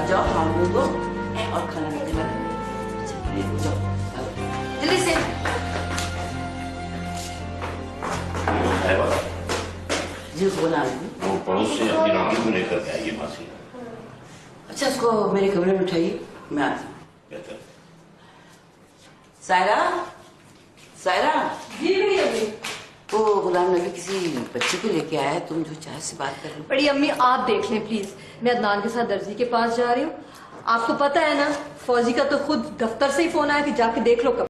जाओ मामू को और खाना देने वाला। जाओ जल्दी से। जी बोला वो पड़ोस से अपनी लड़की को लेकर के आइए मासी। अच्छा उसको मेरे कमरे में उठाइए, मैं आती हूँ। बेहतर। सायरा, सायरा। जी मेरी अम्मी। वो गुलाम नबी किसी बच्चे को लेके आया है, तुम जो चाहे से बात कर लो। बड़ी अम्मी आप देख लें प्लीज, मैं अदनान के साथ दर्जी के पास जा रही हूँ। आपको पता है ना, फौजी का तो खुद दफ्तर से ही फोन आया कि जाके देख लो। कब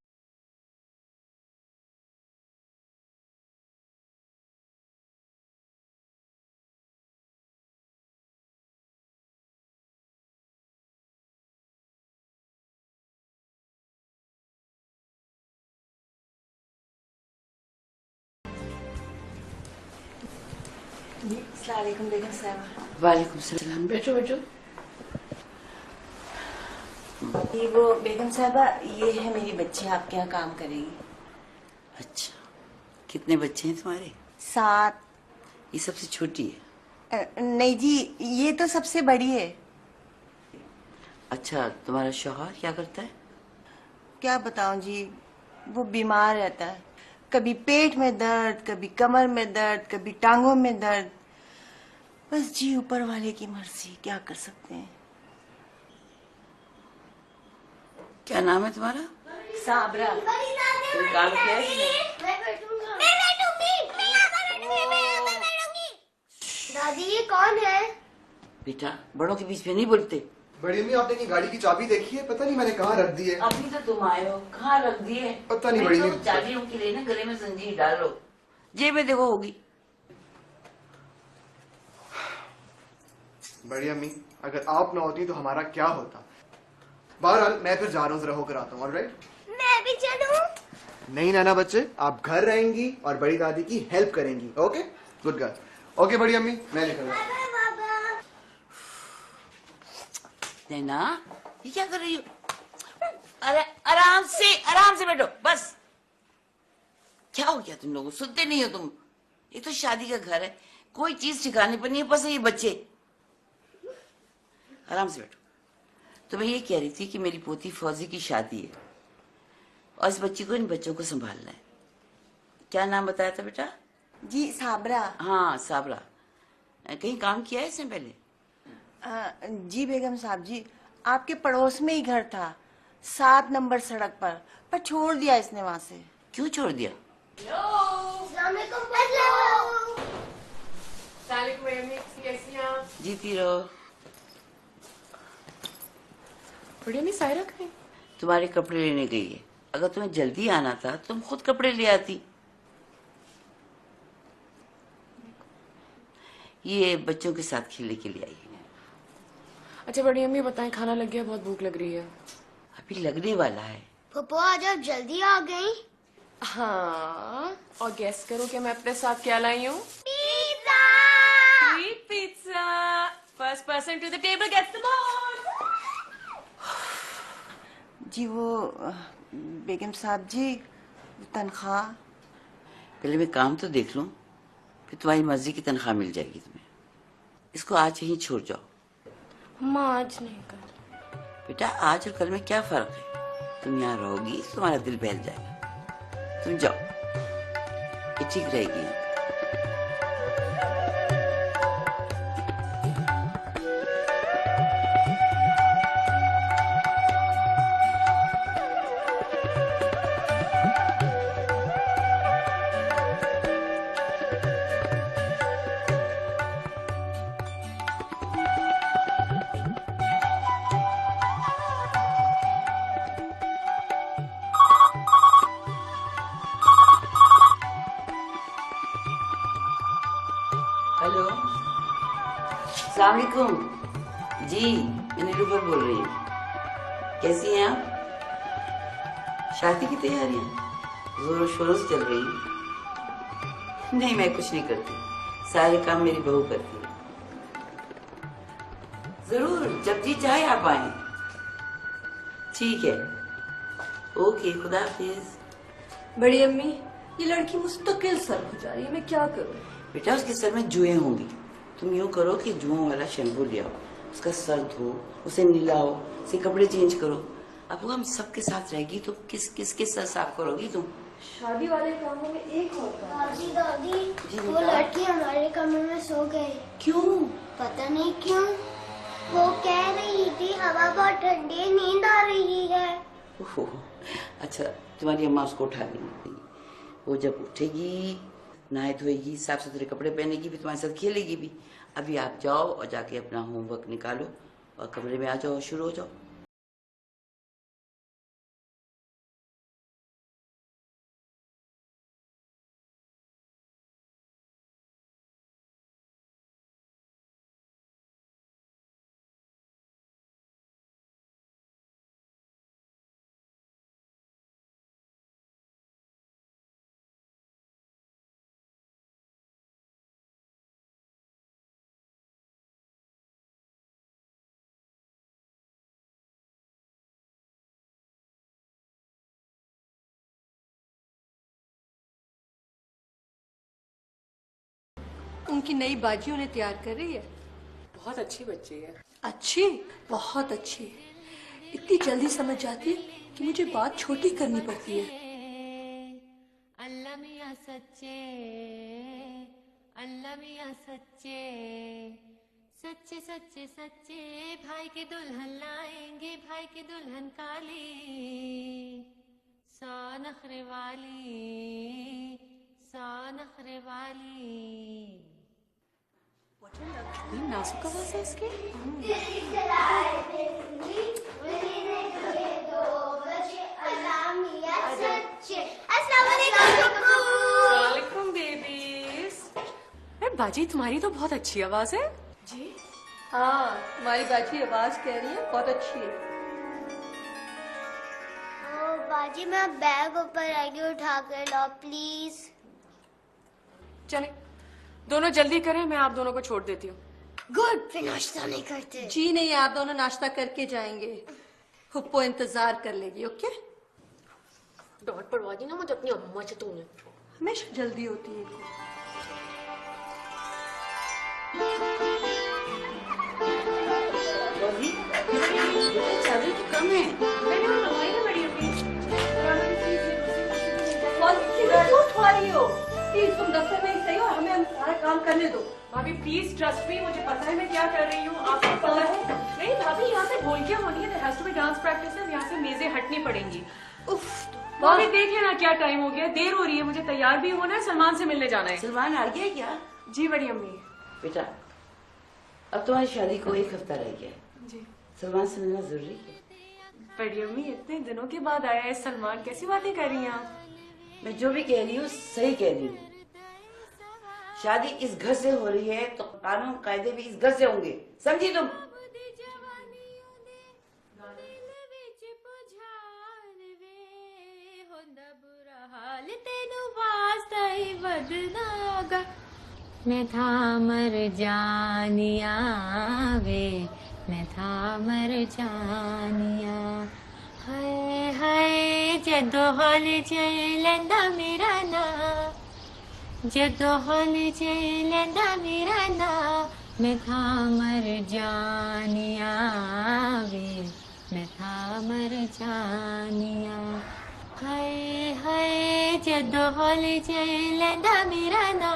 अस्सलाम वालेकुम बेगम साहब। वालेकुम सलाम। बैठो बैठो। ये वो बेगम साहबा, ये है मेरी बच्ची, आपके यहाँ काम करेगी। अच्छा, कितने बच्चे हैं तुम्हारे? 7। ये सबसे छोटी है? नहीं जी, ये तो सबसे बड़ी है। अच्छा, तुम्हारा शौहर क्या करता है? क्या बताऊं जी, वो बीमार रहता है। कभी पेट में दर्द, कभी कमर में दर्द, कभी टांगों में दर्द। बस जी ऊपर वाले की मर्जी, क्या कर सकते हैं। क्या नाम है तुम्हारा? साबरा। कोई काम किया है? दादी ये कौन है? बेटा बड़ों के बीच में नहीं बोलते। बड़ी अम्मी, आपने की गाड़ी की चाबी देखी है? पता नहीं मैंने कहाँ रख दी है। अभी तो तुम आए हो, कहाँ रख दिए? पता नहीं बड़ी अम्मी। चाबियों के लिए ना गले में जंजीर डालो, जेब में देखो होगी। बड़ी अम्मी, अगर आप ना होती तो हमारा क्या होता। बहरहाल मैं फिर जा रहा हूँ, जरा होकर आता हूँ। ऑलराइट? मैं भी चलूं? नहीं नाना बच्चे, आप घर रहेंगी और बड़ी दादी की हेल्प करेंगी। Okay, good girl. ओके बड़ी अम्मी, मैं निकल रहा हूँ। नैना ये क्या कर रही हो? अरे आराम से बैठो बस। क्या हो गया तुम लोगों, सुनते नहीं हो तुम? ये तो शादी का घर है, कोई चीज ठिकाने पर नहीं है, बस ये बच्चे। आराम से बैठो। तो मैं ये कह रही थी कि मेरी पोती फौजी की शादी है और इस बच्ची को, इन बच्चों को संभालना है। क्या नाम बताया था बेटा? जी साबरा। हाँ साबरा। कहीं काम किया है इसने पहले? जी बेगम साहब जी, आपके पड़ोस में ही घर था, 7 नंबर सड़क पर छोड़ दिया इसने वहाँ से। क्यों छोड़ दिया? जीती रहो। बड़ी अम्मी सायरा कहीं? तुम्हारे कपड़े लेने गई है। अगर तुम्हें जल्दी आना था तुम खुद कपड़े ले आती। ये बच्चों के साथ खेलने के लिए आई है। अच्छा बड़ी अम्मी बताएं, खाना लग गया, बहुत भूख लग रही है। अभी लगने वाला है। पप्पा आज आप जल्दी आ गई। हाँ, और गेस करो कि मैं अपने साथ क्या लाई हूँ? Pizza. Sweet pizza. First person to the table gets the board. जी वो बेगम साहब जी, तनख्वाह। पहले मैं काम तो देख लूं, फिर तुम्हारी मर्जी की तनख्वाह मिल जाएगी तुम्हें। इसको आज यहीं छोड़ जाओ। माँ आज नहीं, कल। बेटा आज और कल में क्या फर्क है? तुम यहाँ रहोगी, तुम्हारा दिल बहल जाएगा। तुम जाओ, ये ठीक रहेगी। हेलो, अस्सलाम वालेकुम। जी मैं नीलूफर बोल रही हूँ। कैसी हैं आप? शादी की तैयारियां जोरों शोरों से चल रही है? नहीं मैं कुछ नहीं करती, सारे काम मेरी बहू करती है। जरूर, जब जी चाहे आप आए। ठीक है, ओके, खुदा हाफिज। बड़ी अम्मी ये लड़की मुस्तकिल सर हो जा रही है, मैं क्या करूँ? बेटा उसके सर में जुएं होंगी। तुम यूं करो कि जुओं वाला शैम्पू ले आओ उसका सर धो, उसे नहलाओ, उसे कपड़े चेंज करो। अब हम सबके साथ रहेगी तो किसके सर साफ करोगी तुम? शादी वाले कामों में एक होता है। दादी दादी जी वो बेटा। लड़की हमारे कमरे में सो गई। क्यों? पता नहीं क्यों। वो कह रही थी हवा बहुत ठंडी है, नींद आ रही है। ओहो, अच्छा तुम्हारी अम्मा उसको उठा देंगी। वो जब उठेगी, नहाए धोएगी, साफ सुथरे कपड़े पहनेगी, भी तुम्हारे साथ खेलेगी भी। अभी आप जाओ और जाके अपना होमवर्क निकालो और कमरे में आ जाओ, शुरू हो जाओ। उनकी नई बाजी उन्हें तैयार कर रही है। बहुत अच्छी बच्ची है। अच्छी, बहुत अच्छी। इतनी जल्दी समझ जाती है कि मुझे बात छोटी करनी पड़ती है। अल्लाह मियां सच्चे, अल्लाह मियां सच्चे, सच्चे सच्चे सच्चे, भाई के दुल्हन लाएंगे, भाई के दुल्हन काली, सौ नखरे वाली, सौ नखरे वाली। नाजुक आवाज है इसकी। वालेकुम बेबीज। बाजी तुम्हारी तो बहुत अच्छी आवाज है। जी हाँ, हमारी बाजी आवाज कह रही है बहुत अच्छी है। ओ बाजी मैं बैग ऊपर आएगी, उठा कर लो प्लीज। चले दोनों जल्दी करें, मैं आप दोनों को छोड़ देती हूँ। गुड, फिर नाश्ता नहीं करते। जी नहीं, आप दोनों नाश्ता करके जाएंगे। हुप्पो इंतजार कर लेगी। ओके? डांट पड़वा दी ना मुझे अपनी अम्मा से तूने। हमेशा जल्दी होती है इनको। चावल तो कम है। मैंने वो मंगाई है बड़ी अम्मी। क्यों उठा रही हो? प्लीज तुम दफ्तर में ही सही हो, हमें सारा काम करने दो। भाभी प्लीज ट्रस्ट मी, मुझे पता है मैं क्या कर रही हूँ। आपको पता है? नहीं भाभी, यहाँ पे बोल क्या होनी है? There has to be dance practice है, यहाँ से मेजें हटनी पड़ेंगी। उफ, भाभी देखिए ना क्या टाइम हो गया, देर हो रही है, मुझे तैयार भी होना है, सलमान से मिलने जाना है। सलमान आ गया क्या? जी बड़ी अम्मी। बेटा अब तुम्हारी शादी को 1 हफ्ता रह गया है। जी सलमान से मिलना जरूरी है। बड़ी अम्मी, इतने दिनों के बाद आया है सलमान, कैसी बातें कर रही हैं आप? मैं जो भी कह रही हूँ सही कह रही हूँ। शादी इस घर से हो रही है तो कानून कायदे भी इस घर से होंगे, समझी तुम? मैं था मर जानिया वे, मैं था मर जानिया, हाय हाय जदो हल चलंदा मेरा ना, जदो हल चलंदा मेरा ना, मैं था मर जानिया वे, मैं था मर जानिया, हाय हाय जदो हल चलंदा मेरा ना,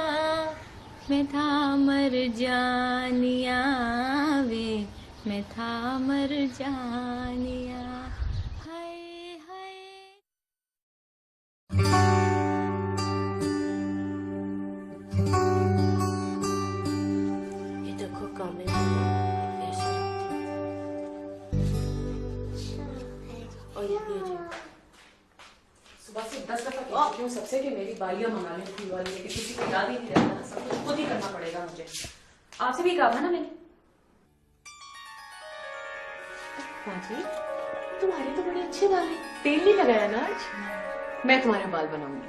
मैं था मर जानिया वे, मैं था मर जानिया, हाय हाय। ये देखो कामिल ऐसे और ये भेजिए। सुबह से 10 दफा कह चुकी हूँ सबसे कि मेरी बालियां मंगा लें फूल वाली, लेकिन किसी को याद ही नहीं रहता ना, सब कुछ खुद ही करना पड़ेगा मुझे। आपसे भी कहा था ना मैंने। बाजी तुम्हारे तो बड़े अच्छे बाल हैं, तेल नहीं लगाया ना आज? मैं तुम्हारे बाल बनाऊंगी।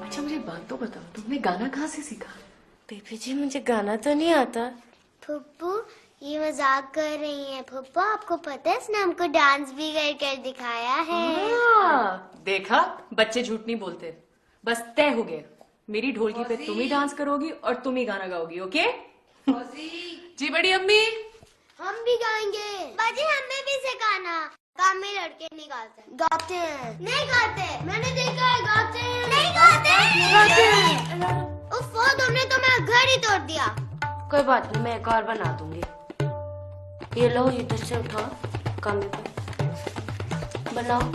अच्छा मुझे बात तो बताओ, तुमने गाना कहाँ से सीखा? बेबी जी मुझे गाना तो नहीं आता। फुप्पू ये मजाक कर रही है। फुप्पो आपको पता है इसने हमको डांस भी कर दिखाया है। देखा, बच्चे झूठ नहीं बोलते। बस तय हो गए, मेरी ढोलकी पे तुम ही डांस करोगी और तुम ही गाना गाओगी, ओके? जी बड़ी अम्मी। हम भी गाएंगे। बाजी हमें भी सिखाना। काम में लड़के नहीं गाते हैं। नहीं गाते। मैंने देखा है गाते हैं। नहीं गाते। उफ़, तुमने तो मेरा घर ही तोड़ दिया। कोई बात नहीं, मैं एक और बना दूंगी। ये लो, इधर से उठाओ, कमरे पे बनाओ।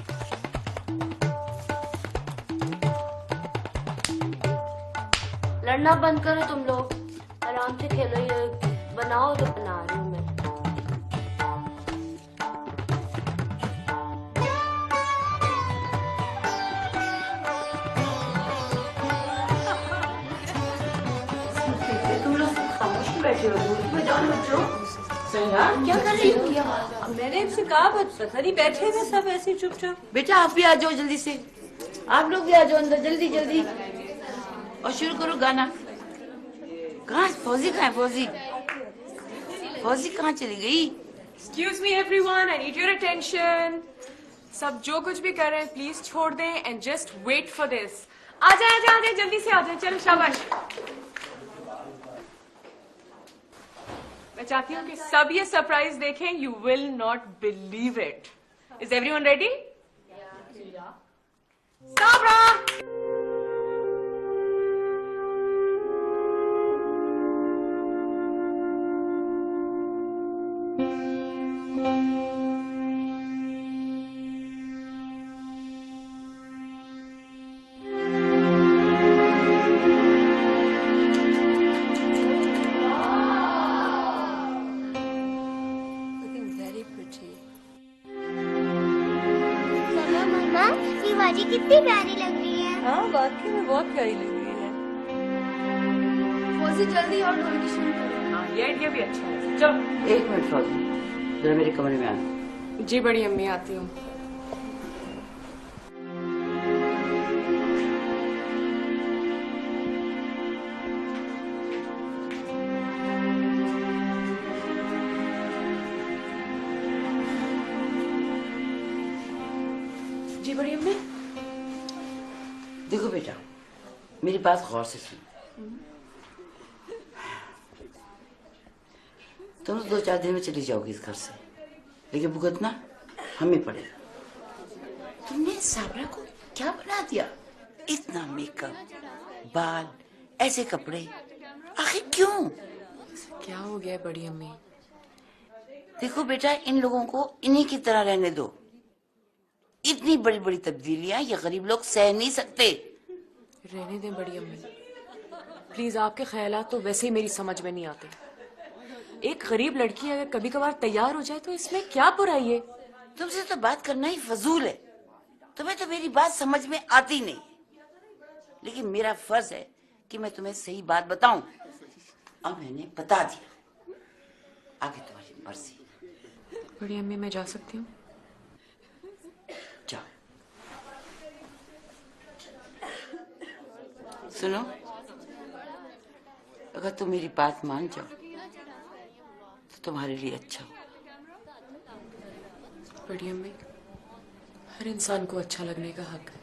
लड़ना बंद करो तुम लोग, आराम से खेलो। ये बनाओ तो बना रही हूँ मैं। तुम लोग खामोश क्यों बैठे हो? धूप में जाओ बच्चों। क्या कर रही हो? मैंने इनसे कहा पता नहीं, बैठे हुए सब ऐसे चुपचाप। बेटा आप भी आ जाओ जल्दी से, आप लोग भी आ जाओ अंदर जल्दी जल्दी, और शुरू करो गाना। कहाँ फौजी? कहाँ है फौजी? फौजी कहाँ चली गई? Excuse me everyone, I need your attention. सब जो कुछ भी कर रहे हैं प्लीज छोड़ दें and just wait for this. आ जाए जल्दी से आ जाए, चलो शाबाश। मैं चाहती हूँ कि सब ये सरप्राइज देखें। You will not believe it. Is everyone ready? Sabra! Very pretty. चलो मम्मा, ये बाजी कितनी प्यारी लग रही है। हाँ वाकई में बहुत प्यारी लग रही है। फौजी जल्दी और ढोलकी शुरू करो। हाँ, ये आइडिया भी अच्छा है। चलो। एक मिनट फौजी, जरा मेरे कमरे में आ। जी बड़ी अम्मी, आती हूँ। जी बड़ी अम्मी। देखो बेटा, मेरी बात गौर से सुन। तुम 2-4 दिन में चली जाओगी इस घर से, लेकिन भुगतना हमें पड़ेगा। तुमने साबरा को क्या बना दिया? इतना मेकअप, बाल, ऐसे कपड़े, आखिर क्यों? क्या हो गया बड़ी अम्मी? देखो बेटा, इन लोगों को इन्हीं की तरह रहने दो। इतनी बड़ी बड़ी तब्दीलियां ये गरीब लोग सह नहीं सकते। रहने दें बड़ी अम्मी, प्लीज। आपके ख्यालात तो वैसे ही मेरी समझ में नहीं आते। एक गरीब लड़की अगर कभी कभार तैयार हो जाए तो इसमें क्या बुराई है? तुमसे तो बात करना ही फजूल है। तुम्हें तो मेरी बात समझ में आती नहीं, लेकिन मेरा फर्ज है कि मैं तुम्हें सही बात बताऊं, और मैंने बता दिया। आगे तुम्हारी मर्जी। बड़ी अम्मी, मैं जा सकती हूँ? जाओ। सुनो, अगर तुम मेरी बात मान जाओ तो तुम्हारे लिए अच्छा हो। बड़ी अम्मी, हर इंसान को अच्छा लगने का हक है।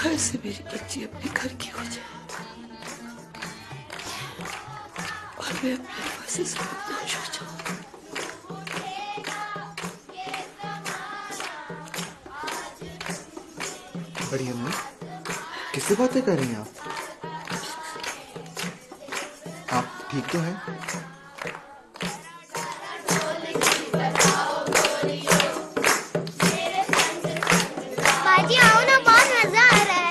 कल से मेरी बच्ची अपने घर की हो जाए और मैं अपने पास से खुश हो जाऊं। बड़ी अम्मी, किससे बातें कर रही हैं आप? आप ठीक तो हैं? बाजी आओ ना, बहुत मजा आ रहा है।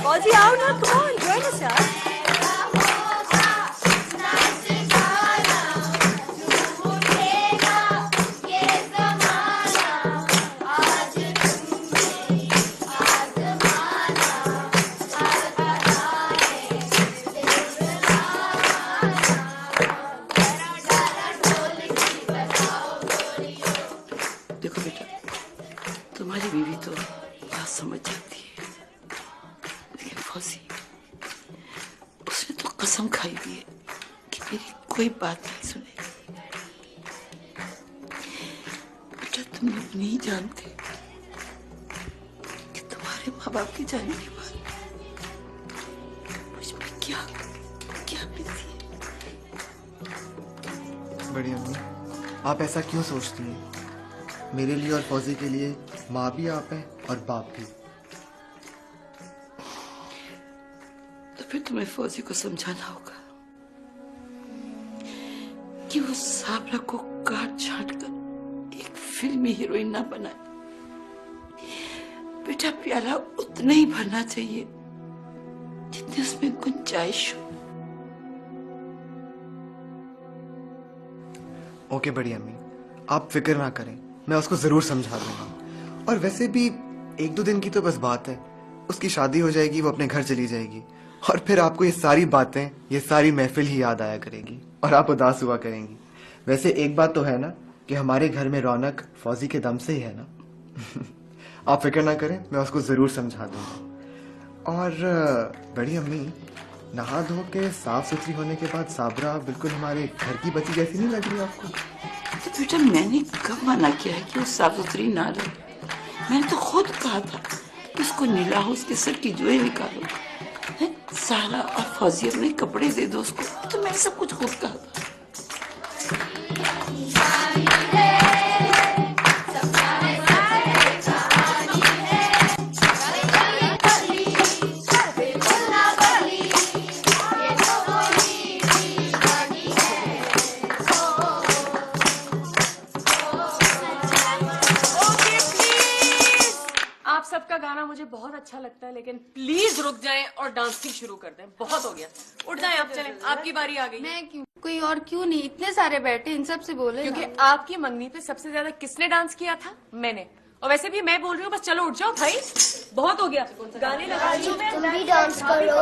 फौजी आओ ना, कम ऑन जॉइन अस यार। देखो बेटा, तुम्हारी बीवी तो बात समझ जाती है, लेकिन फौजी, उसने तो कसम खाई हुई है कि मेरी कोई बात नहीं सुनेगी। बेटा, तुम लोग नहीं जानते कि तुम्हारे माँ बाप की जाने के बाद मुझ में क्या क्या बीती है। बड़ी अम्मी, आप ऐसा क्यों सोचती हैं? मेरे लिए और फौजी के लिए माँ भी आप हैं और बाप भी। तो फिर तुम्हें फौजी को समझाना होगा कि वो साबरा को काट छाट कर एक फिल्मी हीरोइन ना बनाए। बेटा, प्याला उतना ही भरना चाहिए जितनी उसमें गुंजाइश हो। ओके बड़ी अम्मी, आप फिक्र ना करें, मैं उसको जरूर समझा दूंगा। और वैसे भी 1-2 दिन की तो बस बात है, उसकी शादी हो जाएगी, वो अपने घर चली जाएगी और फिर आपको ये सारी बातें, ये सारी महफिल ही याद आया करेगी और आप उदास हुआ करेंगी। वैसे एक बात तो है ना कि हमारे घर में रौनक फौजी के दम से ही है ना। आप फिक्र ना करें, मैं उसको जरूर समझा दूंगा। और बड़ी अम्मी, नहा धो के साफ सुथरी होने के बाद साबरा बिल्कुल हमारे घर की बच्ची जैसी नहीं लग रही आपको? तो बेटा, मैंने कब मना किया है कि वो साफ सुथरी ना रहे? मैंने तो खुद कहा था कि उसको नीलाओ, उसके सर की जुएं निकालो, हैं? सारा और फौजी अपने कपड़े दे दो उसको। तो मैंने सब कुछ खुद कहा था। आप सबका गाना मुझे बहुत अच्छा लगता है, लेकिन प्लीज रुक जाएं और डांसिंग शुरू कर दें। बहुत हो गया, उठ जाएं आप, चलें, आपकी बारी आ गई। मैं क्यों? कोई और क्यों नहीं? इतने सारे बैठे, इन सब से बोले क्योंकि ना। आपकी मंगनी पे सबसे ज्यादा किसने डांस किया था? मैंने। और वैसे भी मैं बोल रही हूँ, बस चलो उठ जाओ भाई, बहुत हो गया। गाने लगा रही हूँ मैं। तुम भी डांस करो।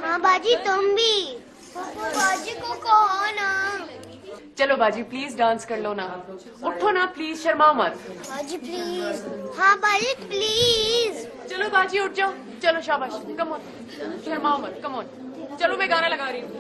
हाँ बाजी, तुम भी। बाजी को कहो ना। चलो बाजी, प्लीज डांस कर लो ना, उठो ना प्लीज, शर्माओ मत। बाजी प्लीज। हाँ बाजी प्लीज। चलो बाजी उठ जाओ, चलो शाबाश, कम ऑन, शर्माओ मत, कम ऑन। चलो मैं गाना लगा रही हूँ।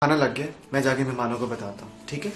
खाना लग गया, मैं जाके मेहमानों को बताता हूँ, ठीक है?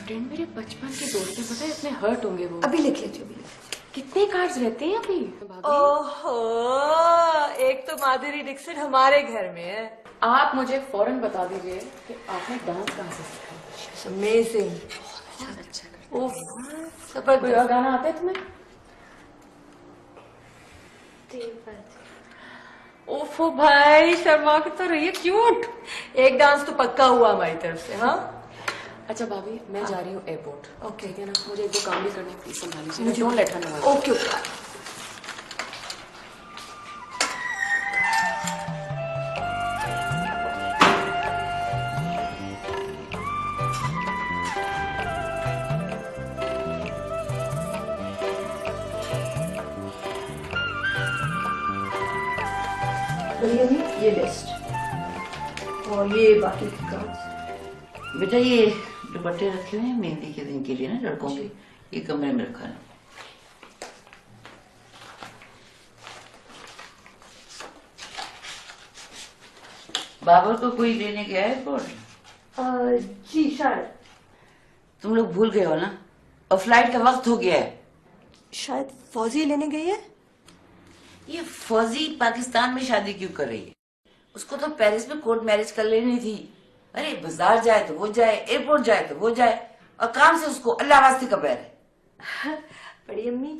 फ्रेंड मेरे बचपन के दोस्त हैं, पता है इतने हर्ट होंगे वो। अभी लिख लेती हूँ। कितने कार्ड्स रहते हैं अभी? ओहो, एक तो माधुरी दीक्षित हमारे घर में है। आप मुझे फौरन बता दीजिए कि आपने डांस कहाँ से सीखा? अमेजिंग, अच्छा ओह कोई और गाना आता है तुम्हें? ओफो भाई शर्मा की तो रही है क्यूट। एक डांस तो पक्का हुआ हमारी तरफ से। हाँ अच्छा भाभी, मैं जा रही हूँ एयरपोर्ट। ओके, ठीक है ना, मुझे एक दो काम भी करने, प्लीज संभाल लीजिए। Don't let her know. Okay okay. ये लिस्ट और ये बाकी के कार्ड्स। बेटा ये दुपट्टे रखे हुए हैं मेहंदी के दिन के लिए ना लड़कों के, ये कमरे में रखा है। बाबर को कोई लेने गया है एयरपोर्ट? जी शायद। तुम लोग भूल गए हो ना, और फ्लाइट का वक्त हो गया है। शायद फौजी लेने गई है। ये फौजी पाकिस्तान में शादी क्यों कर रही है? उसको तो पेरिस में कोर्ट मैरिज कर लेनी थी। अरे बाजार जाए तो वो जाए, एयरपोर्ट जाए तो वो जाए, और काम से उसको अल्लाह वास्ते का बैर है। बड़ी अम्मी,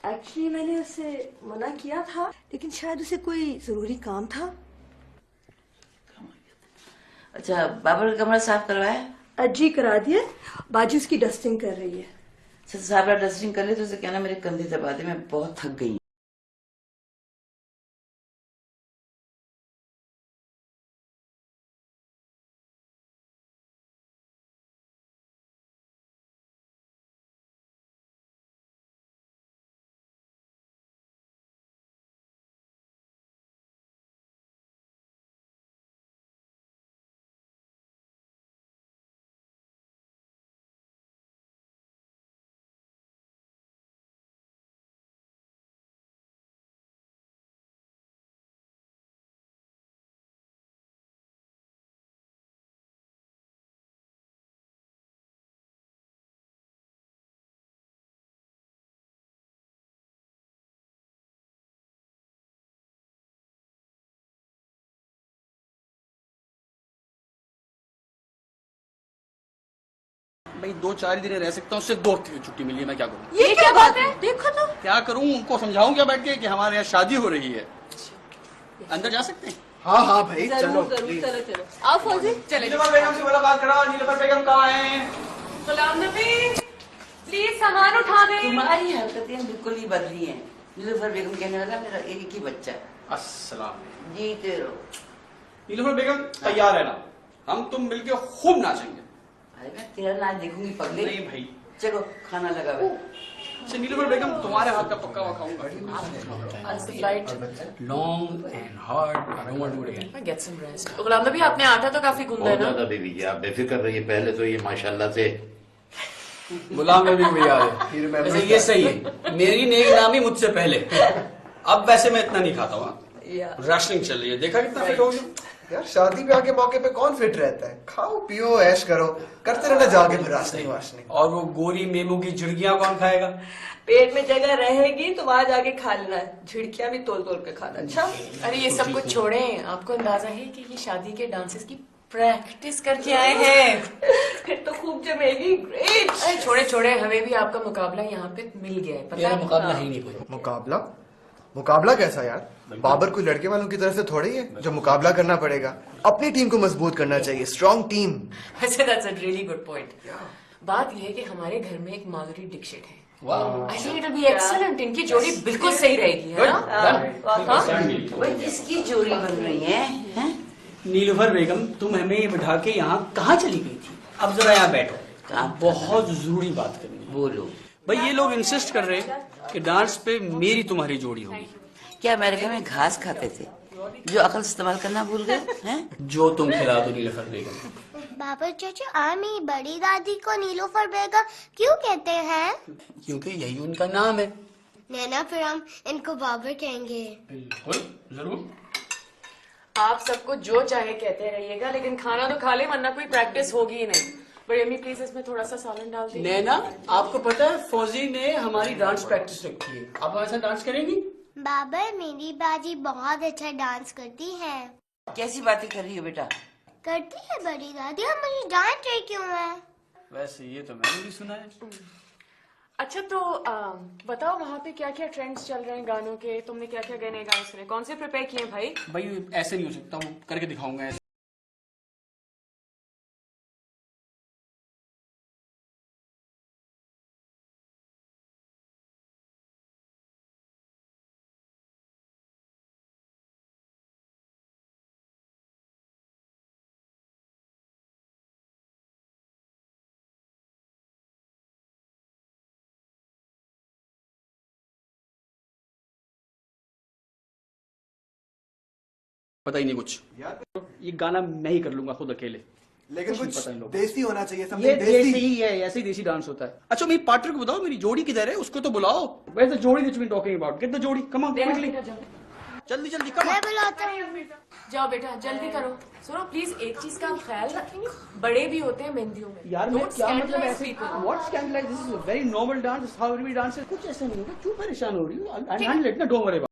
एक्चुअली मैंने उसे मना किया था, लेकिन शायद उसे कोई जरूरी काम था। अच्छा, बाबर का कमरा साफ करवाया? अज्जी करा दिया, बाजी उसकी डस्टिंग कर रही है। अच्छा, साहब डस्टिंग कर ले तो उसे कहना मेरे कंधे दबा दे, मैं बहुत थक गई। भाई 2-4 दिन रह सकता हूँ, उससे 2 छुट्टी मिली है, मैं क्या करूँ? ये क्या बात है? देखो तो। क्या करूँ, उनको समझाऊं क्या बैठ के कि हमारे यहाँ शादी हो रही है? अंदर जा सकते हैं? हाँ हाँ भाई, चलो जरूर प्लीज। चलो चलो, आओ फौजी। चले। नीलूफर बेगम से मुलाकात कराओ। नीलूफर बेगम कहाँ हैं? गुलाम नबी प्लीज सामान उठा दे। तुम्हारी हरकतें बिल्कुल ही बदली हैं। नीलूफर बेगम कहने वाला मेरा एक ही बच्चा है। अस्सलाम। जीते रहो। नीलूफर बेगम तैयार है ना? हम तुम मिलके खूब नाचेंगे। अरे मैं तेरा नाच देखूंगी पगले। नहीं भाई। चलो खाना लगा हुआ है। अच्छा नीलूफर बेगम, तुम्हारे हाथ का पक्का हुआ खाऊंगा। Long and hard. I don't want to do it again. Get some rest. Ghulam Nabi, आपने आटा तो काफी गूंदा है बहुत ना? ज्यादा बीबी जी, आप बेफिक्र रहिए। पहले तो ये माशाल्लाह से गुलाम नबी को याद है। वैसे ये सही है, मेरी नेक नामी मुझसे पहले। अब वैसे मैं इतना नहीं खाता हूँ। राशनिंग चल रही है, देखा कितना फिट हो गया। यार शादी ब्याह के मौके पे कौन फिट रहता है? खाओ पियो ऐश करो, करते रहना जाके फिर राशनिंग वाशनिंग। और वो गोरी मेमू की झुड़कियां कौन खाएगा? पेट में जगह रहेगी तो वहां जाके खा लेना, झिड़कियां भी तोल तोल के खाना। अच्छा अरे ये सब कुछ छोड़ें, आपको अंदाजा है कि ये शादी के डांसेस की प्रैक्टिस करके आए हैं? फिर तो खूब जमेगी। ग्रेट। अरे छोड़े छोड़े, हमें भी आपका मुकाबला यहाँ पे मिल गया है, पता मेरा है? मुकाबला है ही नहीं कोई। मुकाबला? मुकाबला कैसा यार? बाबर कोई लड़के वालों की तरफ से थोड़ी है जो मुकाबला करना पड़ेगा। अपनी टीम को मजबूत करना चाहिए, स्ट्रॉन्ग टीम। वैसे that's a really good point. बात यह है कि हमारे घर में एक माधुरी दीक्षित है। I think it will be excellent. इनकी जोड़ी बिल्कुल सही रहेगी, है ना? भाई किसकी जोड़ी बन रही है, हैं? नीलूफर बेगम, तुम हमें ये बिठा के यहाँ कहाँ चली गई थी? अब जरा यहाँ बैठो, बहुत जरूरी बात करनी है। बोलो। भाई ये लोग इंसिस्ट कर रहे हैं कि डांस पे मेरी तुम्हारी जोड़ी होगी। क्या अमेरिका में घास खाते थे जो अकल इस्तेमाल करना भूल गए हैं? जो तुम खिला दो नीलूफर बेगम। बाबर चाचा, आप मेरी बड़ी दादी को नीलूफर बेगम क्यों कहते हैं? क्योंकि यही उनका नाम है। नैना, फिर हम इनको बाबर कहेंगे। बिल्कुल, जरूर। आप सबको जो चाहे कहते रहिएगा, लेकिन खाना तो खा ले, वरना कोई प्रैक्टिस होगी ही नहीं। बड़ी अम्मी प्लीज इसमें थोड़ा सा सालन डाल दीजिए। नैना, आपको पता है फौजी ने हमारी डांस प्रैक्टिस रखी है, आप हमारे साथ डांस करेंगी? बाबर, मेरी बाजी बहुत अच्छा डांस करती है। कैसी बातें कर रही हो बेटा? करती है बड़ी दादी, अब मुझे डांट रही क्यों है? वैसे ये तो मैंने भी सुना है। अच्छा तो बताओ वहाँ पे क्या क्या ट्रेंड्स चल रहे हैं गानों के? तुमने क्या क्या नए गाने सुने? कौन से प्रिपेयर किए हैं भाई? भाई ऐसे नहीं हो सकता, वो करके दिखाऊंगा ऐसे। पता ही नहीं कुछ। ये गाना मैं ही कर लूंगा खुद अकेले। लेकिन कुछ नहीं कुछ पता इन लोगों को। देसी होना चाहिए, ये समथिंग देसी देसी। ही है, ऐसे ही देसी डांस होता है। अच्छा मेरी पार्टनर को बताओ, मेरी जोड़ी किधर है? उसको तो बुलाओ। वैसे jodi that's been talking about, get the jodi, come on quickly, जल्दी जल्दी कम मैं ऑन। बुलाता हूँ। जाओ बेटा जल्दी करो। सुनो प्लीज, एक चीज का ख्याल रखेंगे, बड़े भी होते हैं मेहंदियों में। यार मैं Don't क्या मतलब scandalize ऐसे people. What scandalise, this is a very normal dance, how every dance. कुछ ऐसा नहीं होगा, क्यों परेशान हो रही हो? आई हैंडल इट ना, डोंट वरी।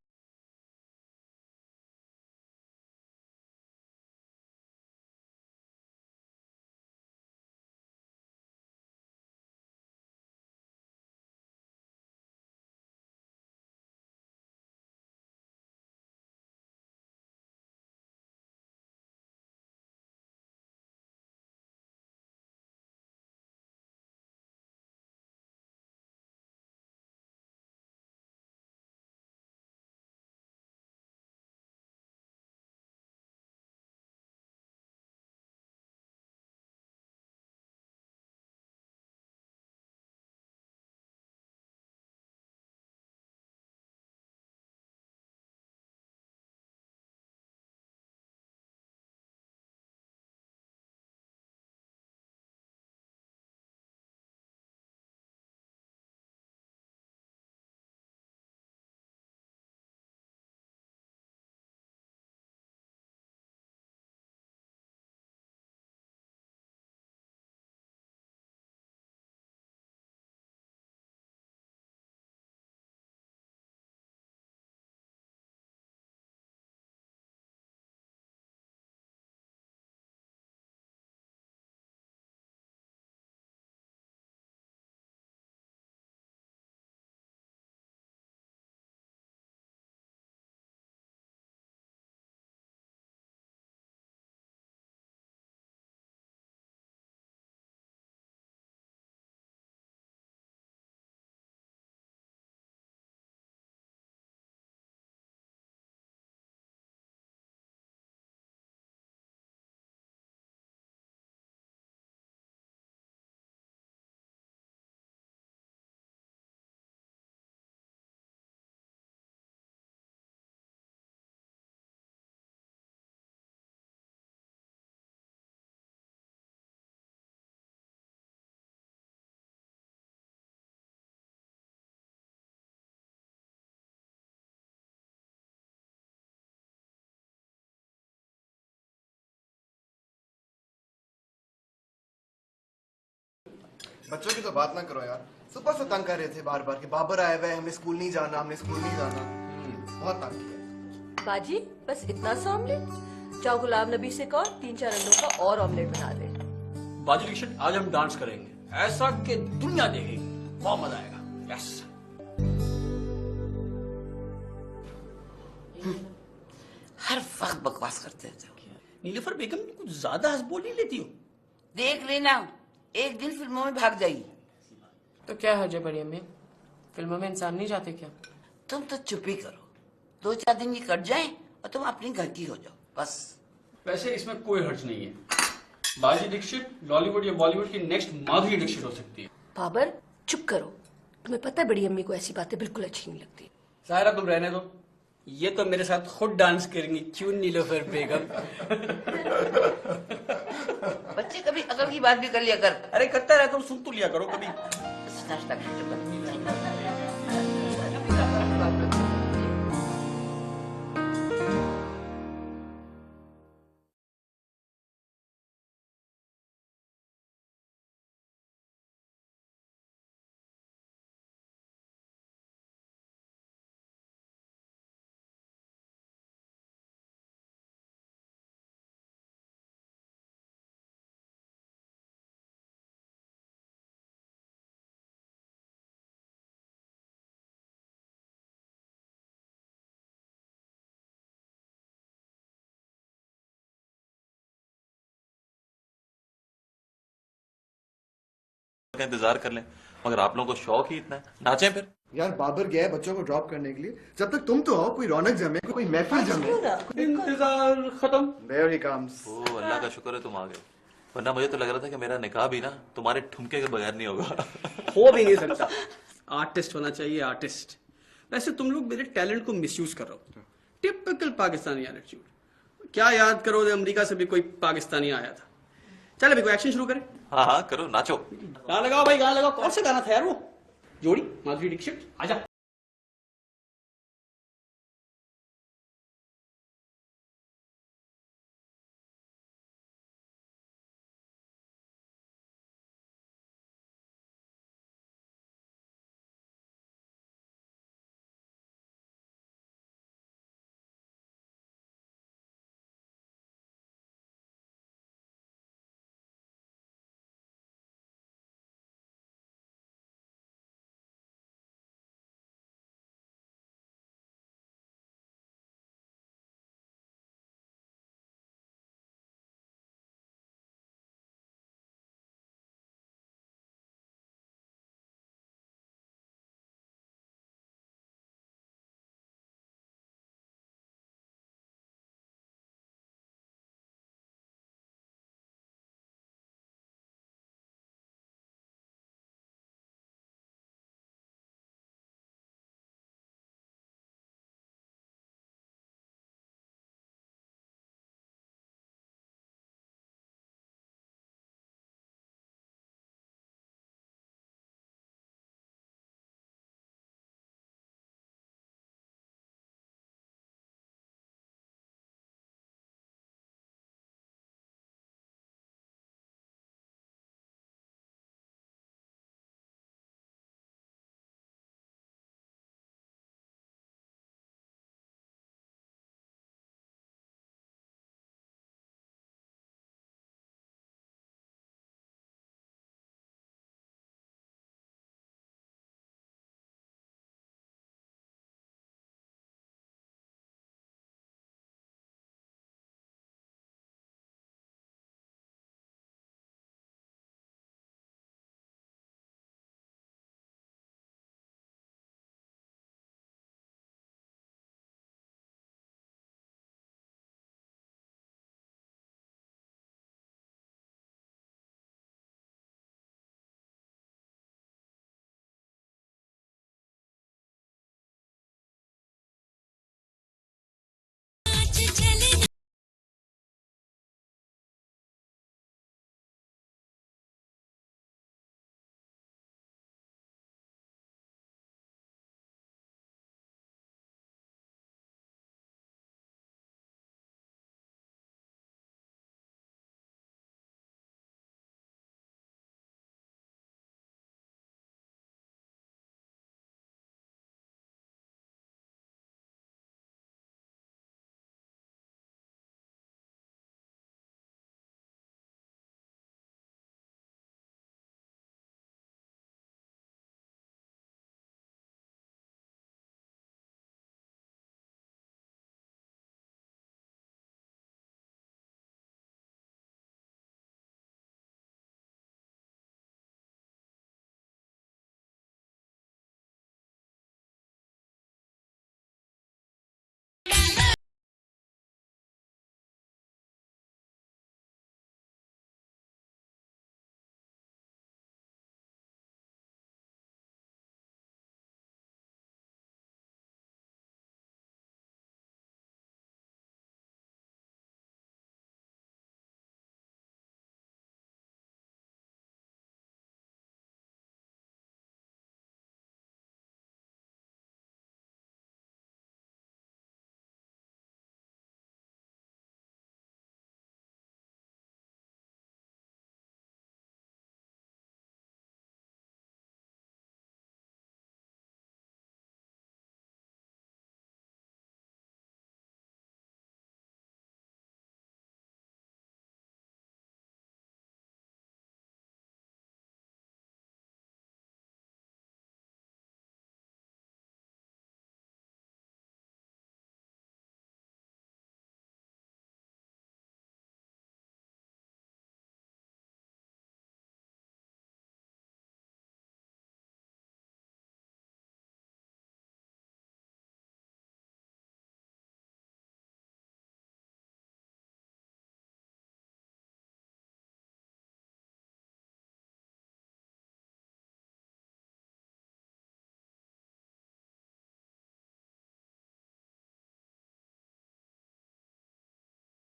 बच्चों की तो बात ना करो यार, सुबह से तंग कर रहे थे बार बार कि बाबर आए हुए हैं, हमने स्कूल नहीं जाना, हमने स्कूल नहीं जाना। बहुत तंग किया। बाजी बस इतना सा ऑमलेट? जाओ गुलाब नबी से कहो 3-4 अंडों का और ऑमलेट बना दे। बाजी दीक्षित, आज हम डांस करेंगे ऐसा कि दुनिया देखेगी, बहुत मजा आएगा। यस। हर वक्त बकवास करते रहते हो। नीलूफर बेगम कुछ ज्यादा हंस बोल नहीं लेती हो? देख लेना, एक दिन फिल्मों में भाग जाएगी। तो क्या है बड़ी अम्मी, फिल्मों में इंसान नहीं जाते क्या? तुम तो चुप ही करो, 2-4 दिन ये कट जाए और तुम अपने घर की हो जाओ बस। वैसे इसमें कोई हर्ज नहीं है। बाजी दीक्षित लॉलीवुड या बॉलीवुड की नेक्स्ट माधुरी दीक्षित हो सकती है। बाबर चुप करो, तुम्हें पता है बड़ी अम्मी को ऐसी बातें बिल्कुल अच्छी नहीं लगती। सायरा तुम रहने दो, ये तो मेरे साथ खुद डांस करेंगी। क्यों नीलूफर बेगम? बच्चे कभी अकल की बात भी कर लिया कर। अरे करता रहता हूँ, सुन तो लिया करो कभी। नाश्ता कर लो। का इंतजार कर लें, मगर आप लोगों को शौक ही इतना है, नाचें फिर। यार बाबर गया है बच्चों को ड्रॉप करने के लिए, जब तक तुम तो आओ कोई रौनक जमे, कोई महफिल जमे। इंतजार खत्म। There he comes। ओ अल्लाह का शुक्र है तुम आ गए, वरना मुझे तो लग रहा था कि मेरा निकाह भी ना तुम्हारे ठुमके के बगैर नहीं होगा। हो भी नहीं सकता, आर्टिस्ट होना चाहिए, आर्टिस्ट। वैसे तुम लोग मेरे टैलेंट को मिसयूज कर रहे हो। Typical Pakistani attitude. क्या याद करो, अमेरिका से भी कोई पाकिस्तानी आया था। चल अभी कोई एक्शन शुरू करें। हाँ हाँ करो, नाचो। गाना लगाओ भाई, गाना लगाओ। कौन सा गाना था यार वो? जोड़ी माधुरी दीक्षित, आजा।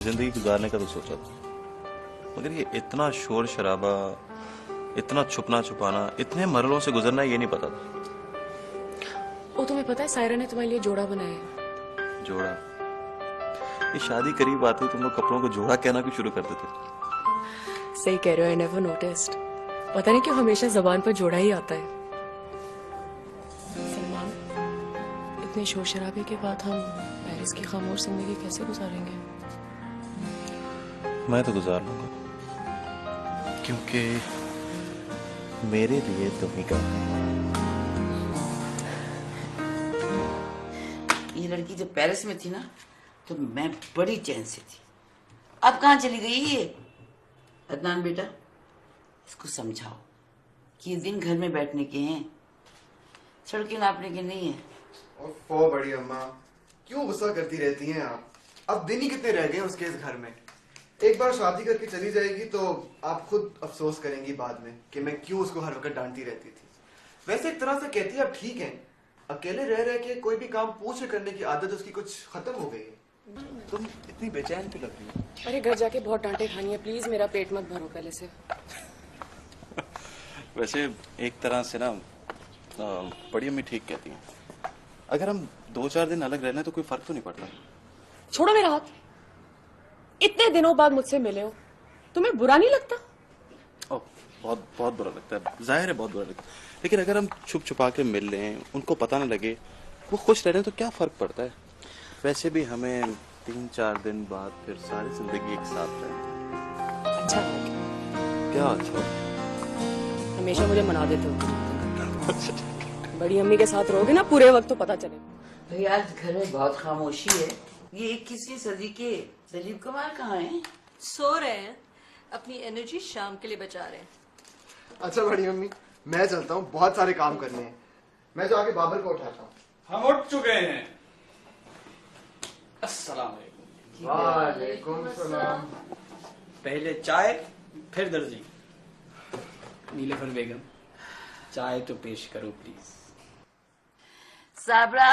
जिंदगी गुजारने का तो सोचा था, मगर ये इतना शोर शराबा, इतना छुपना छुपाना, इतने मरलों से गुजरना, ये नहीं पता था। वो तुम्हें पता है सायरा ने तुम्हारे लिए जोड़ा बनाया है। जोड़ा? ये शादी करीब आती तुम लोग कपड़ों को जोड़ा कहना भी शुरू कर देते। सही कह रहे हो, आई नेवर नोटिस्ड। पता नहीं क्यों हमेशा जबान पर जोड़ा ही आता है। सलमान, इतने शोर शराबे के बाद हम पेरिस की खामोश जिंदगी कैसे गुजारेंगे? मैं तो गुजार लूंगा, क्योंकि मेरे लिए तुम ही का। ये लड़की जब पेरिस में थी ना तो मैं बड़ी चैन से थी। अब कहाँ चली गई ये? अदनान बेटा, इसको समझाओ कि ये दिन घर में बैठने के हैं, सड़कें नापने के नहीं है। ओफो बड़ी अम्मा, क्यों गुस्सा करती रहती हैं आप? अब दिन ही कितने रह गए उसके इस घर में। एक बार शादी करके चली जाएगी तो आप खुद अफसोस करेंगी बाद में कि मैं क्यों उसको हर वक्त डांटती रहती थी। वैसे एक तरह से कहती है अब ठीक है, अकेले रह रह के कोई भी काम पूछ करने की आदत उसकी कुछ खत्म हो गई है। तुम इतनी बेचैन क्यों लग रही हो? अरे घर जाके बहुत डांटे खानी है, प्लीज मेरा पेट मत भरो पहले से। वैसे एक तरह से ना बड़ी अम्मी ठीक कहती हैं, अगर हम 2-4 दिन अलग रहना तो कोई फर्क तो नहीं पड़ता। छोड़ो मेरा हाथ, इतने दिनों बाद मुझसे मिले हो, तुम्हें बुरा नहीं लगता? ओ, बहुत बहुत बुरा लगता है, जाहिर है बहुत बुरा लगता है, लेकिन अगर हम छुप छुपा के मिल लें, उनको पता ना लगे, वो खुश रह रहे हैं तो क्या फर्क पड़ता है। वैसे भी हमें 3-4 दिन बाद फिर सारी जिंदगी एक साथ रहें। अच्छा क्या अच्छा? हमेशा मुझे मना देते हो। बड़ी अम्मी के साथ रहोगे ना पूरे वक्त तो पता चले। भाई आज घर में बहुत खामोशी है। ये 21वीं सदी के दलीप कुमार कहाँ हैं? सो रहे हैं, अपनी एनर्जी शाम के लिए बचा रहे हैं। अच्छा बड़ी अम्मी, मैं चलता हूँ, बहुत सारे काम करने हैं। मैं जाके बाबर को उठाता हूँ। हम उठ चुके हैं। अस्सलाम वालेकुम। वालेकुम सलाम। पहले चाय फिर दर्जी। नीलफर बेगम, चाय तो पेश करो प्लीज। साबरा,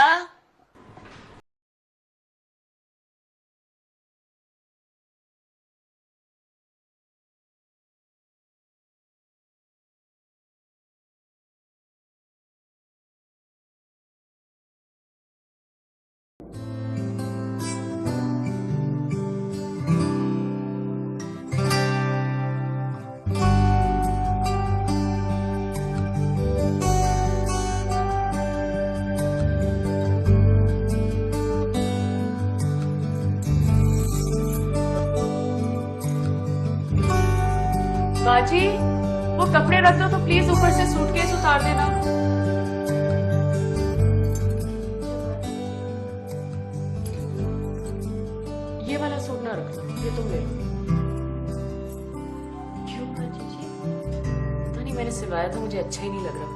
बाजी, वो कपड़े रख दो तो प्लीज ऊपर से सूटकेस उतार देना। ये वाला सूट ना रखना, ये तुम ले लो। क्यों बाजी जी? पता नहीं, मैंने सिलवाया था, मुझे अच्छा ही नहीं लग रहा।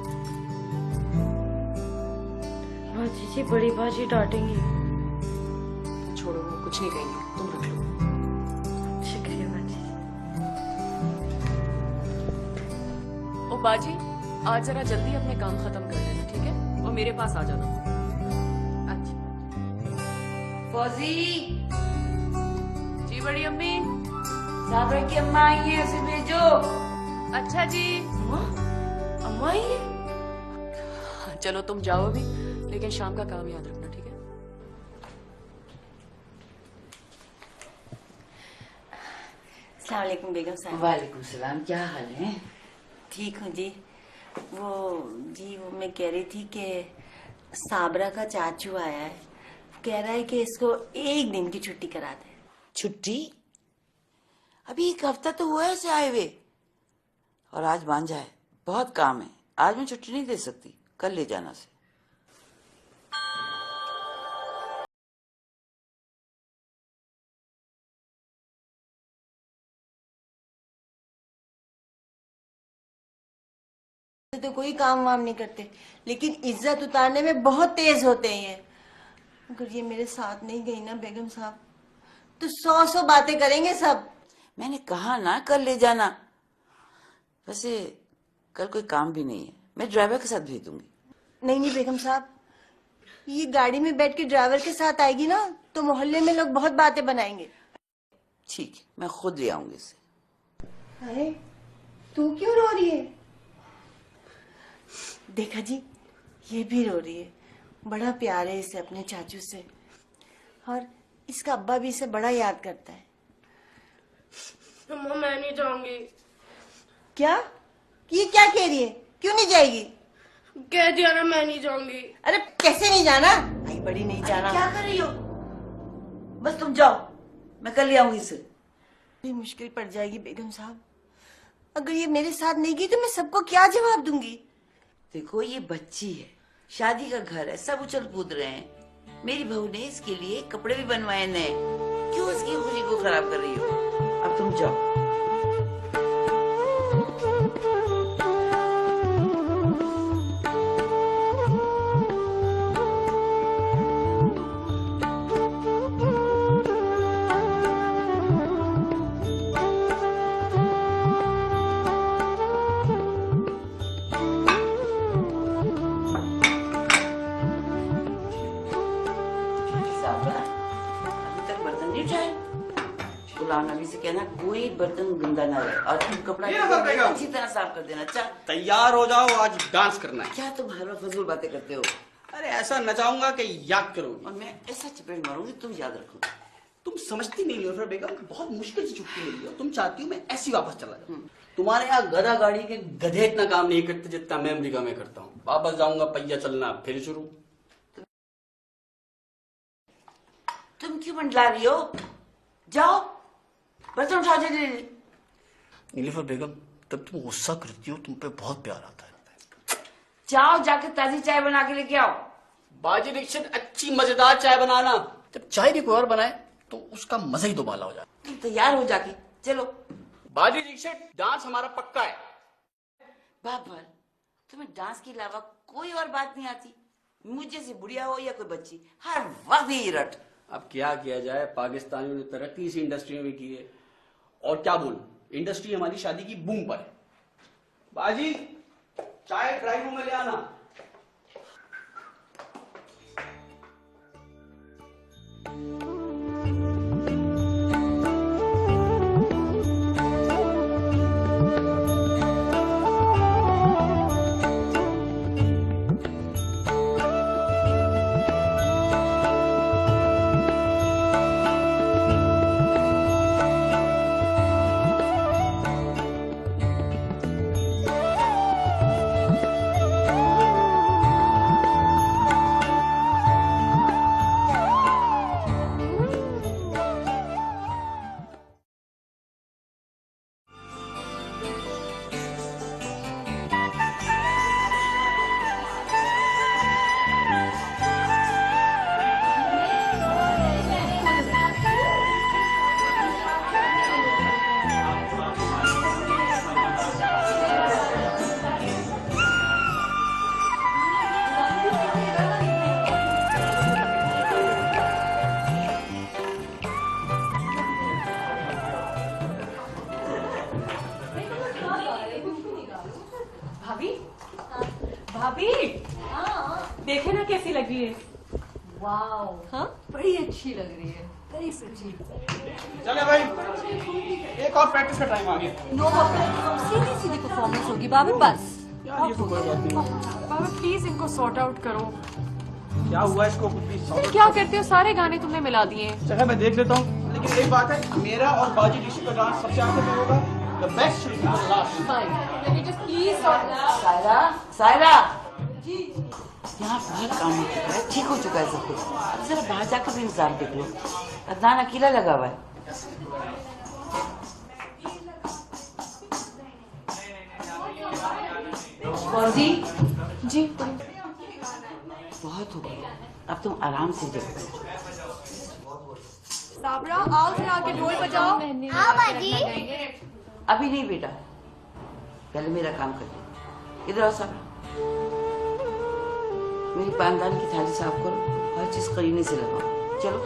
बाजी जी, बड़ी बाजी डांटेंगी। छोड़ो, वो कुछ नहीं कहेंगे, तुम रख लो। शुक्रिया बाजी। ओ बाजी, आज जरा जल्दी अपने काम खत्म कर लेना, ठीक है? और मेरे पास आ जाना। अच्छा। फौजी, जी बड़ी अम्मी। साबरा की अम्मा आई है, उसे भेजो। अच्छा जी। अम्मा आई है? चलो तुम जाओ अभी, लेकिन शाम का काम याद रखना, ठीक है? अस्सलाम वालेकुम बेगम साहब। वालेकुम सलाम, क्या हाल है? ठीक हूँ जी। वो मैं कह रही थी कि साबरा का चाचू आया है, कह रहा है कि इसको एक दिन की छुट्टी करा दे। छुट्टी? अभी 1 हफ्ता तो हुआ है उसे आए हुए, और आज मान जाए, बहुत काम है, आज मैं छुट्टी नहीं दे सकती, कल ले जाना से। तो कोई काम वाम नहीं करते, लेकिन इज्जत उतारने में बहुत तेज होते हैं। अगर ये मेरे साथ नहीं गई ना बेगम साहब, तो 100 बातें करेंगे सब। मैंने कहा ना कल ले जाना। वैसे कल कोई काम भी नहीं है, मैं ड्राइवर के साथ भेज दूंगी। नहीं बेगम साहब, ये गाड़ी में बैठ के ड्राइवर के साथ आएगी ना तो मोहल्ले में लोग बहुत बातें बनाएंगे। ठीक है, मैं खुद ले आऊंगी इसे। अरे तू क्यों रो रही है? देखा जी, ये भी रो रही है। बड़ा प्यार है इसे अपने चाचू से, और इसका अब्बा भी इसे बड़ा याद करता है। मम्मा मैं नहीं जाऊंगी। क्या? ये क्या कह रही है? क्यों नहीं जाएगी? कह दिया ना मैं नहीं जाऊंगी। अरे कैसे नहीं जाना? भाई बड़ी नहीं जाना। क्या कर रही हो? बस तुम जाओ, मैं कल ले आऊंगी इसे। बड़ी मुश्किल पड़ जाएगी बेगम साहब। अगर ये मेरे साथ नहीं गई तो मैं सबको क्या जवाब दूंगी? देखो ये बच्ची है, शादी का घर है, सब उछल कूद रहे हैं। मेरी बहू ने इसके लिए कपड़े भी बनवाए नए, क्यों इसकी खुशी को खराब कर रही हो? अब तुम जाओ। गुलाम नबी से कहना कोई बर्तन गंदा ना रहे, और तुम कपड़ा अच्छी तरह साफ कर देना। अच्छा तैयार हो जाओ, आज डांस करना है। क्या तुम हर वक्त फजूल बातें करते हो? अरे ऐसा नचाऊंगा कि याद करोगी, और मैं ऐसा चपेट मारूंगी तुम याद रखो। तुम समझती नहीं नीलोफर बेगम, बहुत मुश्किल से छुट्टी मिली है। तुम चाहती हो मैं ऐसी वापस चला जाऊं। तुम्हारे यहाँ गधा गाड़ी के गधे इतना काम नहीं करते जितना मैं अमेरिका में करता हूँ। वापस जाऊंगा, पहिया चलना फिर शुरू। तुम क्यों मंडला रही हो? जाओ बर्तन उठाओ जल्दी। नीलोफर बेगम तब तुम गुस्सा करती हो, तुम पे बहुत प्यार आता है। जाओ जाके ताजी चाय बना के लेके आओ। बाजी रिक्शन अच्छी मजेदार चाय बनाना। जब चाय भी कोई और बनाए तो उसका मजा ही दोबाला हो जाए। तुम तैयार हो जाके चलो। बाजी रिक्शन डांस हमारा पक्का है। बाबर तुम्हें डांस के अलावा कोई और बात नहीं आती? मुझे से बुढ़िया हो या कोई बच्ची, हर वक्त यही रट। अब क्या किया जाए, पाकिस्तानियों ने तरक्की इसी इंडस्ट्री में भी की है। और क्या बोलूं, इंडस्ट्री हमारी शादी की बूम पर है। बाजी चाय ड्राइंग रूम में ले आना। भाभी भाभी देखे ना कैसी लग रही है। वाओ, हाँ बड़ी अच्छी लग रही है, बड़ी सच्ची। चले भाई, एक और प्रैक्टिस का टाइम आ गया। नो सीधी सीधी परफॉर्मेंस होगी बाबी, बस। यार ये तो कोई बात नहीं। बाबा प्लीज इनको सॉर्ट आउट करो। क्या हुआ इसको? कुछ भी फिर क्या करते हो, सारे गाने तुमने मिला दिए। चलो मैं देख लेता हूँ, लेकिन एक बात है, मेरा और बाजी ऋषि का डांस सबसे आखिर में होगा। The best should be the last. Saira, Saira जी, यहाँ बहुत काम हो चुका है, ठीक हो चुका है सब कुछ। अब जरा बाहर जाकर भी इंतजाम देख लो, अदनान अकेला लगा हुआ है। फौजी जी बहुत हो गया, अब तुम आराम से जाओ। साबरा आओ जरा आके ढोल बजाओ। हाँ बाजी। अभी नहीं बेटा, पहले मेरा काम कर लो। इधर आओ साबरा, मेरी पानदान की थाली साफ करो, हर चीज करीने से लगाओ। चलो।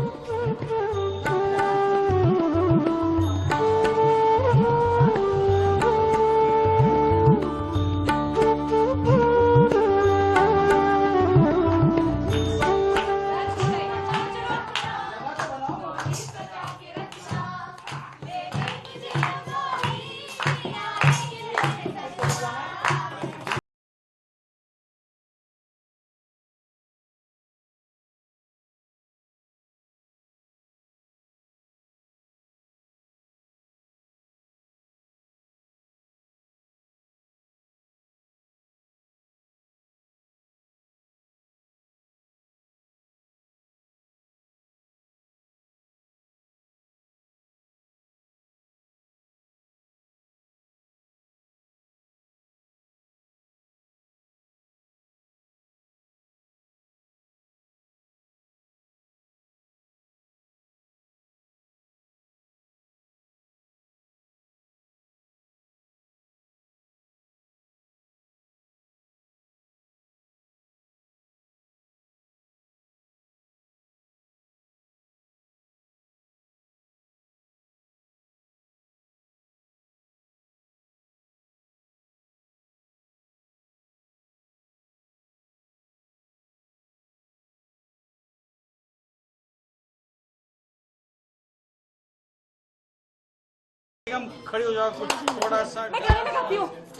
हम खड़े हो जाओ कुछ थोड़ा सा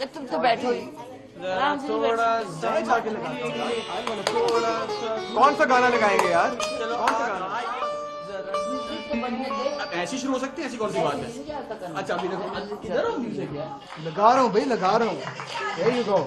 तुम तो बैठो ही थोड़ा सा थोड़ा सा कौन सा गाना लगाएंगे यार? चलो कौन सा गाना? अब ऐसी शुरू हो सकती है, ऐसी कौन सी बात है? अच्छा अभी देखो किधर हो म्यूजिक है? लगा रहा हूँ भाई, लगा रहा हूँ। There you go.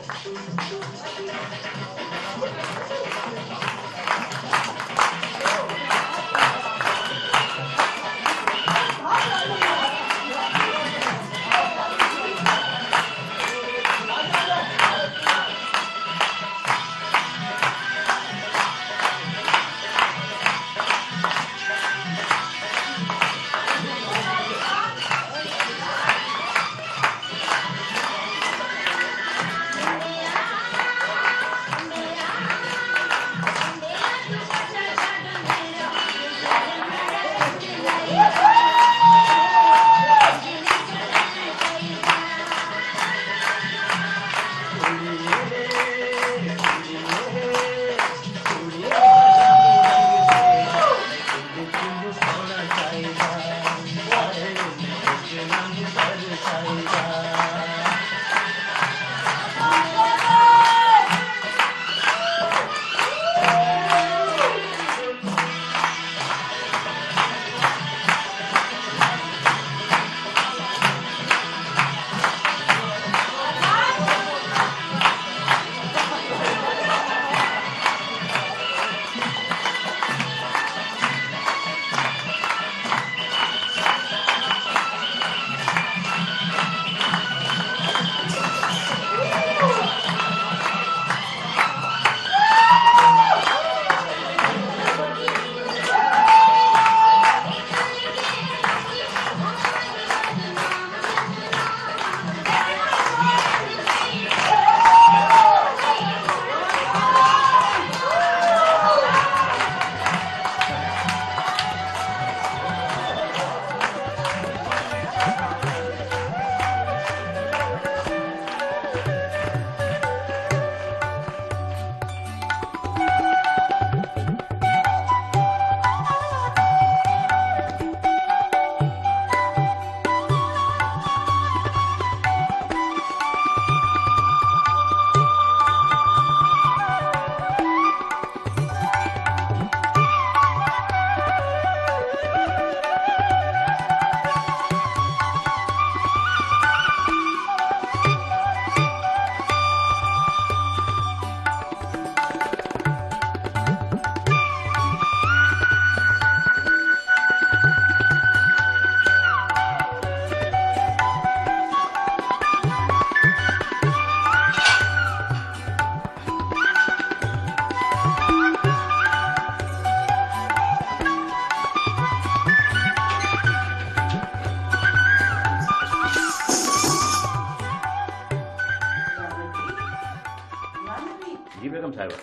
जी बेगम साहिबा।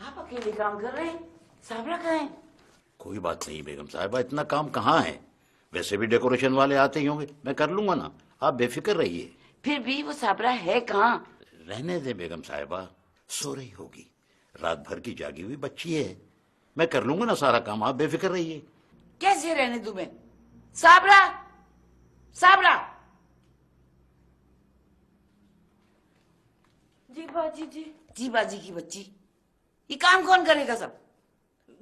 आप अकेले काम कर रहे हैं? साबरा कहाँ है? कोई बात नहीं बेगम साहिबा, इतना काम कहाँ है? वैसे भी डेकोरेशन वाले आते ही होंगे, मैं कर लूंगा ना, आप बेफिक्र रहिए। फिर भी वो साबरा है कहाँ? रहने दे बेगम साहिबा, सो रही होगी, रात भर की जागी हुई बच्ची है। मैं कर लूंगा ना सारा काम, आप बेफिक्र रहिए। कैसे रहने दूं मैं? साबरा, साबरा। जी बाजी जी। जी बाजी की बच्ची, ये काम कौन करेगा सब?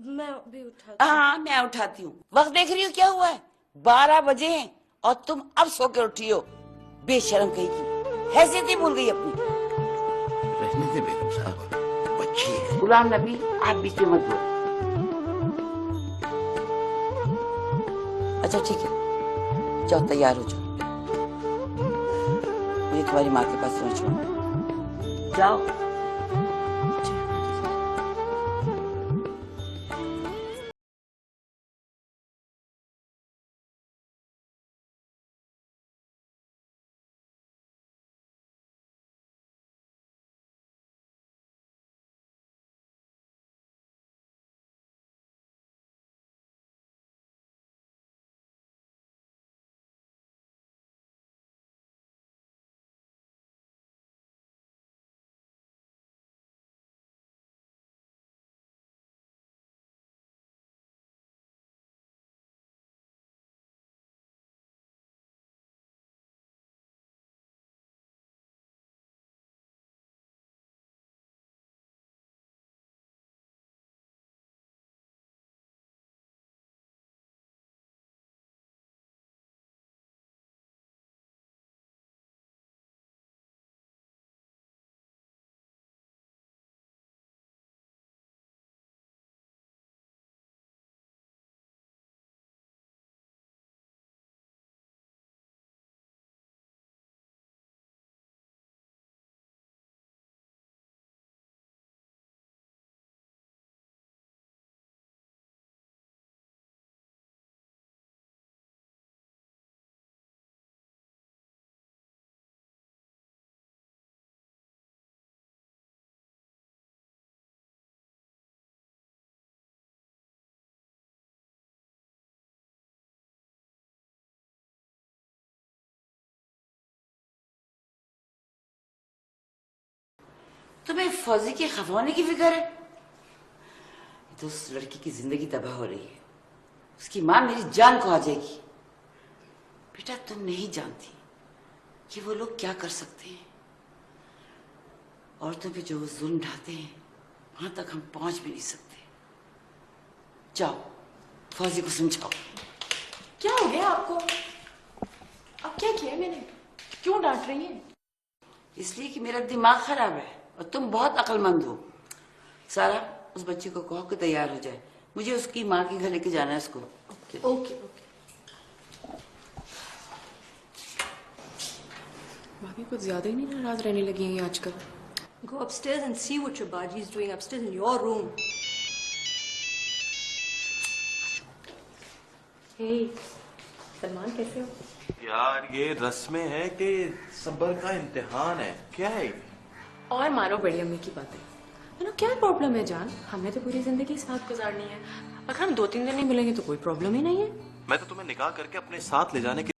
मैं भी उठा। हाँ मैं उठाती हूँ। वक्त देख रही हूँ क्या हुआ है? 12 बजे हैं और तुम अब सो के उठी हो। बेशरम कहीं की, हैसियत ही भूल गई अपनी। रहने दे बेगम साहब, बच्ची है। गुलाम नबी आप बीच में मत बोलो। अच्छा ठीक है, जाओ तैयार हो जाओ, मुझे तुम्हारी माँ के पास पहुंचवाना। जाओ। तुम्हें फौजी के खफा होने की फिक्र है? तो उस लड़की की जिंदगी तबाह हो रही है, उसकी मां मेरी जान को आ जाएगी। बेटा तुम नहीं जानती कि वो लोग क्या कर सकते हैं। औरतों पे जो वो जुल्म ढाते हैं वहां तक हम पहुंच भी नहीं सकते। जाओ फौजी को समझाओ। क्या हो गया आपको? अब क्या किया मैंने? क्यों डांट रही है? इसलिए कि मेरा दिमाग खराब है और तुम बहुत अक्लमंद हो। सारा उस बच्चे को कहो कि तैयार हो जाए, मुझे उसकी माँ के घर लेके जाना है उसको। ओके। भाभी कुछ ज्यादा ही नहीं नाराज रहने लगी हैं ये आजकल। Go upstairs and see what your Baji is doing upstairs in your room. Hey, Salman कैसे हो? यार ये रस्में है कि सब्र का इम्तिहान है, क्या है ये? और मानो बड़ी अम्मी की बातें। क्या प्रॉब्लम है जान? हमने तो पूरी जिंदगी साथ गुजारनी है। अगर हम 2-3 दिन नहीं मिलेंगे तो कोई प्रॉब्लम ही नहीं है। मैं तो तुम्हें निकाह करके अपने साथ ले जाने की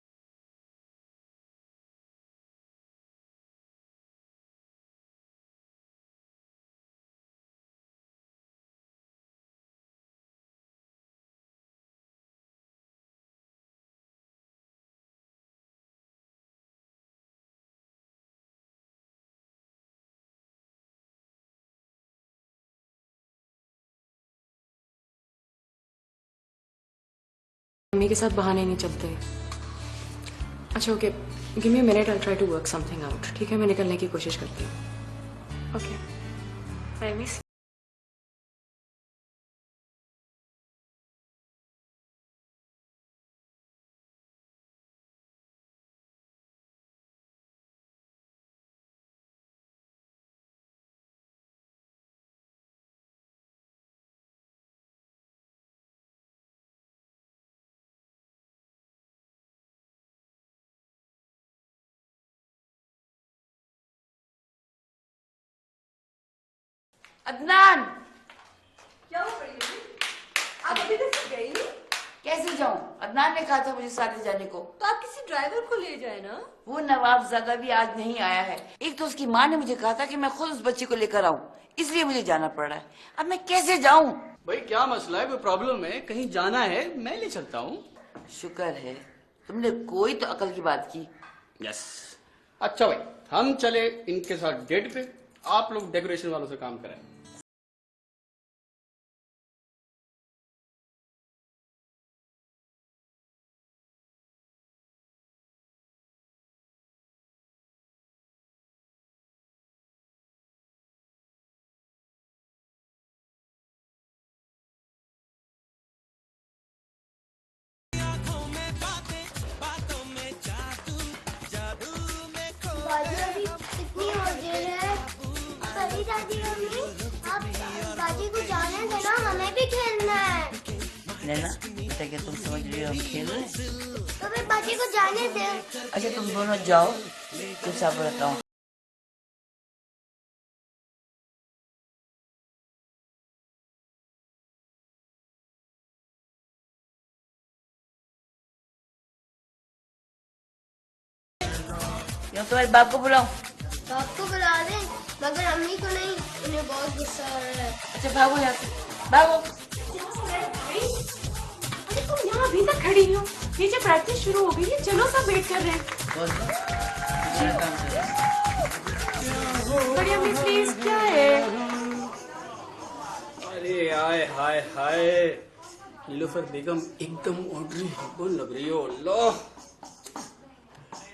मम्मी के साथ बहाने नहीं चलते। अच्छा okay, give me a minute, I try to work something out. ठीक है, मैं निकलने की कोशिश करती हूँ। Okay, I miss. अदनान, क्या हुआ बड़ी बेटी? आप अभी तक गई नहीं? कैसे जाऊं? अदनान ने कहा था मुझे साथ ले जाने को। तो आप किसी ड्राइवर को ले जाए ना। वो नवाबजादा भी आज नहीं आया है। एक तो उसकी माँ ने मुझे कहा था कि मैं खुद उस बच्ची को लेकर आऊं, इसलिए मुझे जाना पड़ रहा है। अब मैं कैसे जाऊं? भाई क्या मसला है, कोई प्रॉब्लम है? कहीं जाना है, मैं ले चलता हूँ। शुक्र है तुमने कोई तो अकल की बात की। यस। अच्छा भाई, हम चले इनके साथ डेट पे, आप लोग डेकोरेशन वालों से काम करें। बाजी अभी कितनी हो देर है? कभी दादी मम्मी, आप बाजी को जाने देना, हमें भी खेलना है। नैना बेटा, क्या तुम समझ रही हो हम खेल रहे हैं? तो फिर बाजी को जाने दे। अच्छा तुम दोनों जाओ, चुपचाप रहता हूँ। या तुम्हारे बाप को बुलाऊं? बाप को बुला दे, मगर अम्मी को नहीं, उन्हें बहुत गुस्सा आ रहा है। अच्छा भागो यहाँ से, भागो। अरे तुम यहाँ अभी तक खड़ी हो? नीचे प्रैक्टिस शुरू हो गई है, चलो सब वेट कर रहे हैं। बड़ी अम्मी प्लीज, क्या है? अरे हाय हाय हाय, नीलोफर बेगम एकदम ऑर्डरी हस्बैंड लग रही हो। अल्लाह।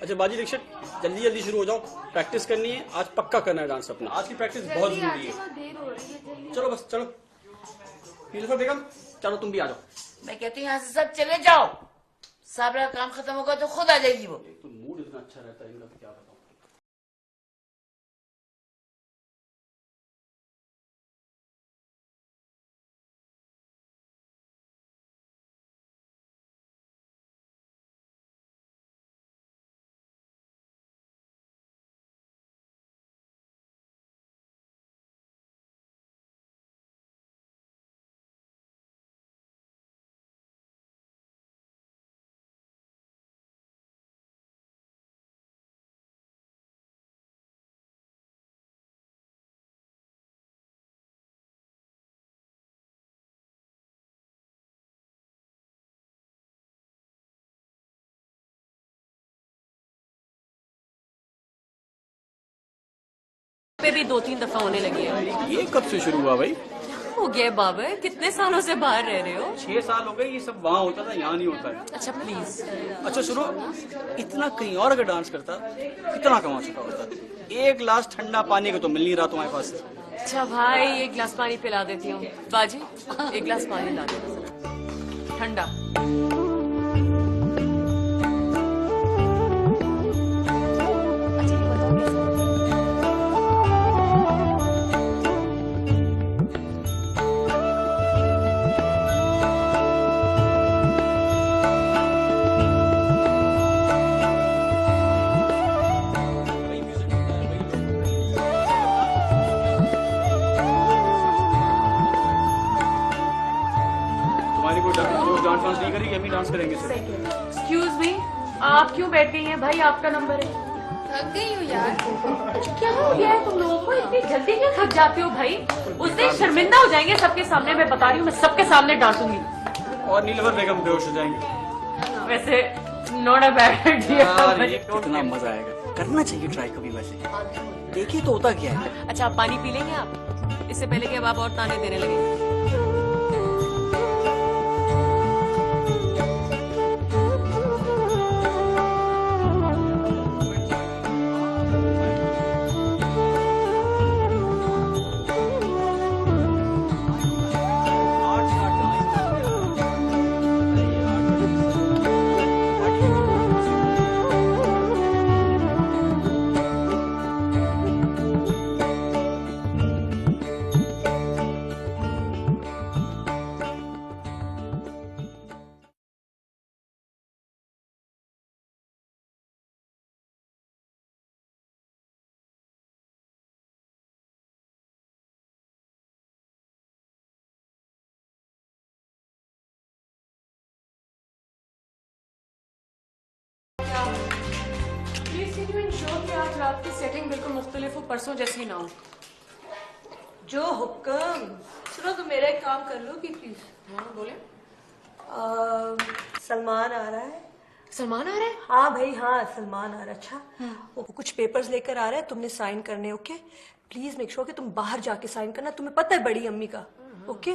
अच्छा बाजी दीक्षित, जल्दी जल्दी शुरू हो जाओ, प्रैक्टिस करनी है। आज पक्का करना है डांस अपना, आज की प्रैक्टिस बहुत जरूरी है। चलो बस चलो। नीलोफर बेगम चलो, तुम भी आ जाओ। मैं कहती हूँ यहाँ से सब चले जाओ, साबरा का काम खत्म होगा तो खुद आ जाएगी वो। तो मूड इतना अच्छा रहता है इनका, क्या बताऊं। पे भी 2-3 दफा होने लगी है। ये कब से शुरू हुआ भाई? हो गया बाबर, कितने सालों से बाहर रह रहे हो? 6 साल हो गए। ये सब वहाँ होता था, यहाँ नहीं होता है। अच्छा प्लीज। अच्छा सुनो, इतना कहीं और अगर डांस करता कितना कमा चुका होता। एक गिलास ठंडा पानी का तो मिल नहीं रहा तुम्हारे पास। अच्छा भाई, एक गिलास पानी पिला देती हूँ। बाजी, एक गिलास पानी ला देना जरा, ठंडा। तुम्हारी कोई डांस वांस नहीं करेगी, हम ही डांस करेंगे सिर्फ। एक्सक्यूज मी, आप क्यों बैठ गई हैं? भाई आपका नंबर है। थक गई हूँ यार। क्या हो गया है तुम लोगों को? इतनी जल्दी क्यों थक जाते हो भाई? उस दिन शर्मिंदा हो जाएंगे सबके सामने। मैं बता रही हूँ, मैं सबके सामने डांटूंगी। और नीलवर बेगम बेहोश हो जाएंगे। वैसे नॉट अ बैड यार ये आइडिया। कितना मजा आएगा, करना चाहिए ट्राई कभी। वैसे देखिए तो होता क्या है। अच्छा, आप पानी पी लेंगे आप, इससे पहले कि अब आप और ताने देने लगे। प्लीज कैन यू इंश्योर कि आज रात की सेटिंग बिल्कुल मुख्तलिफ हो, परसों जैसी ना हो। जो हुक्म। सुनो, तुम मेरा एक काम कर लो कि प्लीज। हाँ बोले। सलमान आ रहा है। सलमान आ रहा है? हाँ भाई हाँ, सलमान आ रहा है। अच्छा, वो कुछ पेपर्स लेकर आ रहा है, तुमने साइन करने। ओके, प्लीज मेक श्योर कि तुम बाहर जाके साइन करना। तुम्हें पता है बड़ी अम्मी का। ओके,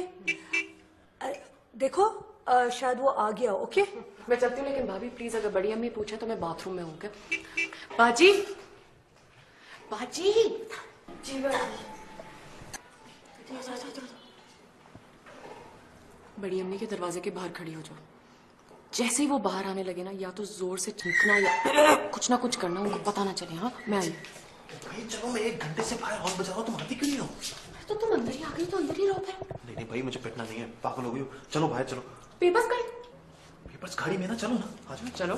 देखो शायद वो आ गया। ओके, मैं चलती हूँ, लेकिन भाभी प्लीज अगर बड़ी अम्मी पूछे तो मैं बाथरूम में हूँ क्या? बाजी, बाजी। जी भाई। बड़ी अम्मी के दरवाजे के बाहर खड़ी हो जाओ। जैसे ही वो बाहर आने लगे ना, या तो जोर से चीखना या कुछ ना कुछ करना, उनको पता ना चले। हाँ मैं आई। भाई चलो, मैं 1 घंटे से बाहर हॉर्न बजा रहा हूँ, तुम आती क्यों नहीं हो? तो तुम अंदर ही आ गई तो अंदर ही रहो फिर। नहीं नहीं भाई, मुझे पिटना नहीं है, पागल हो गई हो। चलो बाहर चलो। पेपर्स कहीं? पेपर्स गाड़ी में ना, चलो ना, आ जाओ। चलो।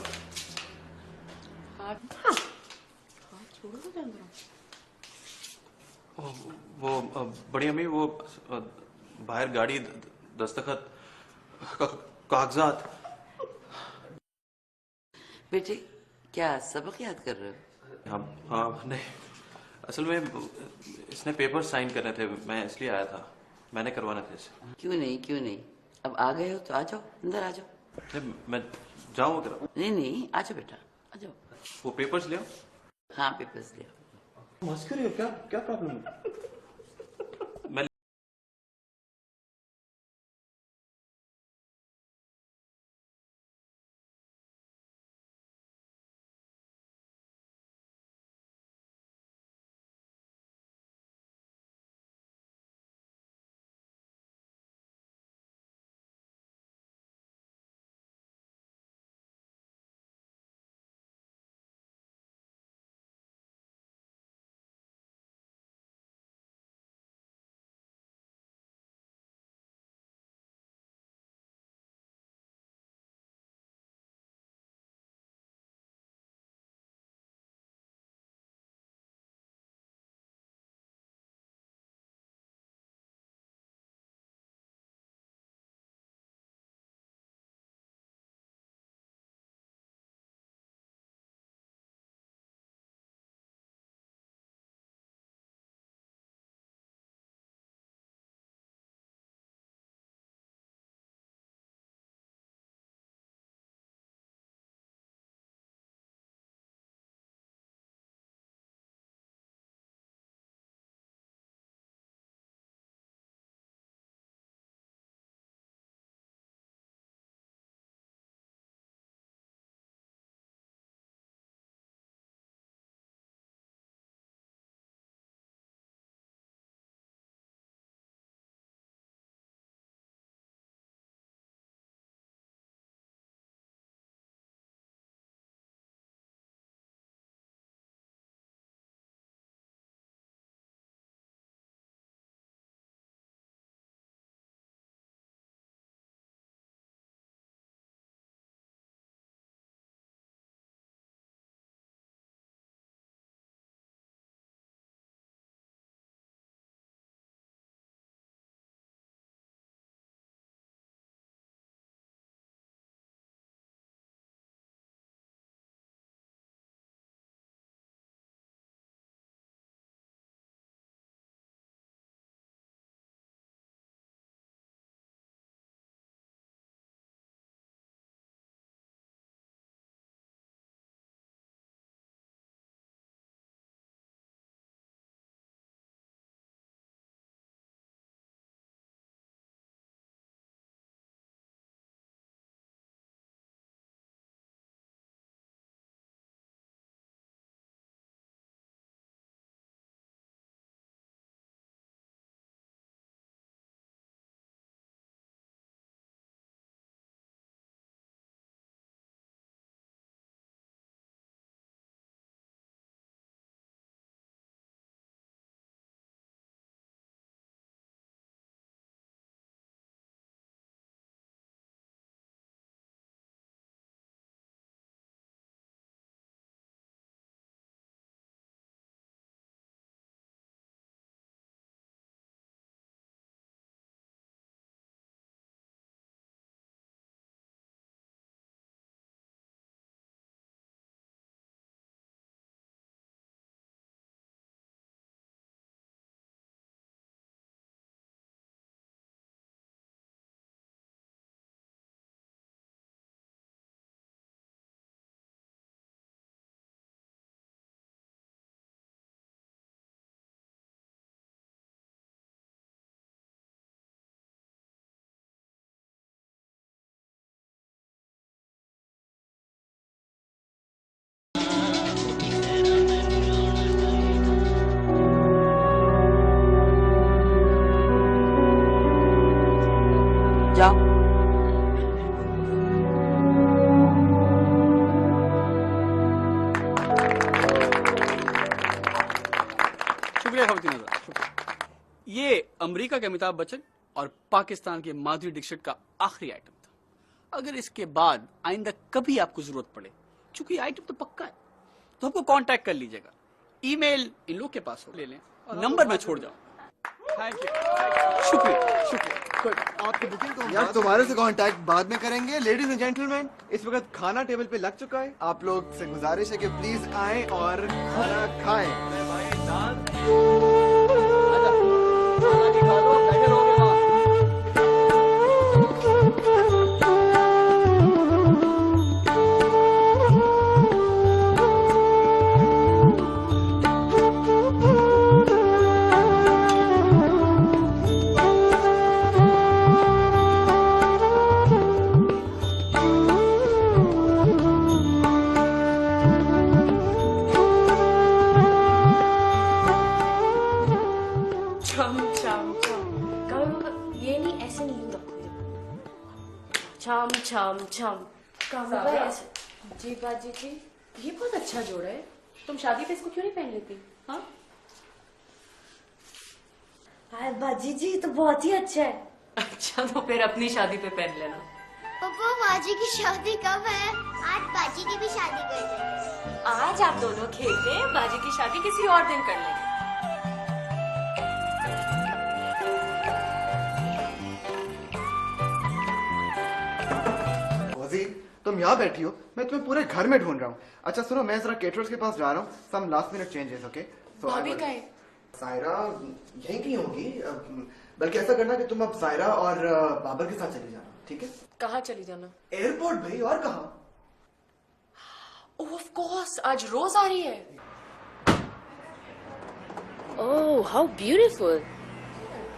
हाथ छोड़ो तो अंदर। वो बड़ी अम्मी, वो बाहर गाड़ी, दस्तखत, कागजात। बेटे क्या सबक याद कर रहे हो? हाँ हाँ, नहीं असल में इसने पेपर साइन करने थे, मैं इसलिए आया था। मैंने करवाना थे इसे। क्यों नहीं, क्यों नहीं, अब आ गए हो तो आ जाओ, अंदर आ जाओ। मैं जाऊँ अगर? नहीं नहीं, आ जाओ बेटा, आ जाओ। वो पेपर्स ले आओ। हाँ पेपर्स ले आओ। मस्ती हो रही हो क्या? क्या प्रॉब्लम है? जाओ। शुक्रिया खवतीन हज़रात, शुक्रिया। ये अमेरिका के अमिताभ बच्चन और पाकिस्तान के माधुरी दीक्षित का आखिरी आइटम था। अगर इसके बाद आइंदा कभी आपको जरूरत पड़े, चूंकि आइटम तो पक्का है, तो आपको कांटेक्ट कर लीजिएगा। ईमेल इन लोग के पास हो, ले लें, नंबर मैं छोड़ जाऊँ। थैंक यू, शुक्रिया शुक्रिया। आपकी बुकिंग तो यार तुम्हारे से कांटेक्ट बाद में करेंगे। लेडीज एंड जेंटलमैन, इस वक्त खाना टेबल पे लग चुका है। आप लोग से गुजारिश है कि प्लीज आएं और खाना खाएं। छम छम छम। ये नहीं, ऐसे नहीं यूं रखो। छम छम छम। ऐसे। जी बाजी जी, ये बहुत अच्छा जोड़ा है। तुम शादी पे इसको क्यों नहीं पहन लेती? हाँ बाजी जी, तो बहुत ही अच्छा है। अच्छा, तो फिर अपनी शादी पे पहन लेना। पापा बाजी की शादी कब है? आज बाजी की भी शादी कर देंगे। आज आप दोनों खेलते हैं, बाजी की शादी किसी और दिन कर लेंगे। तुम यहाँ बैठी हो, मैं तुम्हें पूरे घर में ढूंढ रहा हूँ। अच्छा सुनो, मैं जरा केटरर्स के पास जा रहा हूँ। Some last minute changes, okay? भाभी का है? सायरा यहीं की होगी। बल्कि ऐसा करना कि तुम अब सायरा और बाबर के साथ चली जाना, ठीक है? कहाँ चली जाना? एयरपोर्ट भाई, और कहाँ? ऑफ कोर्स, आज रोज आ रही है। Oh how beautiful.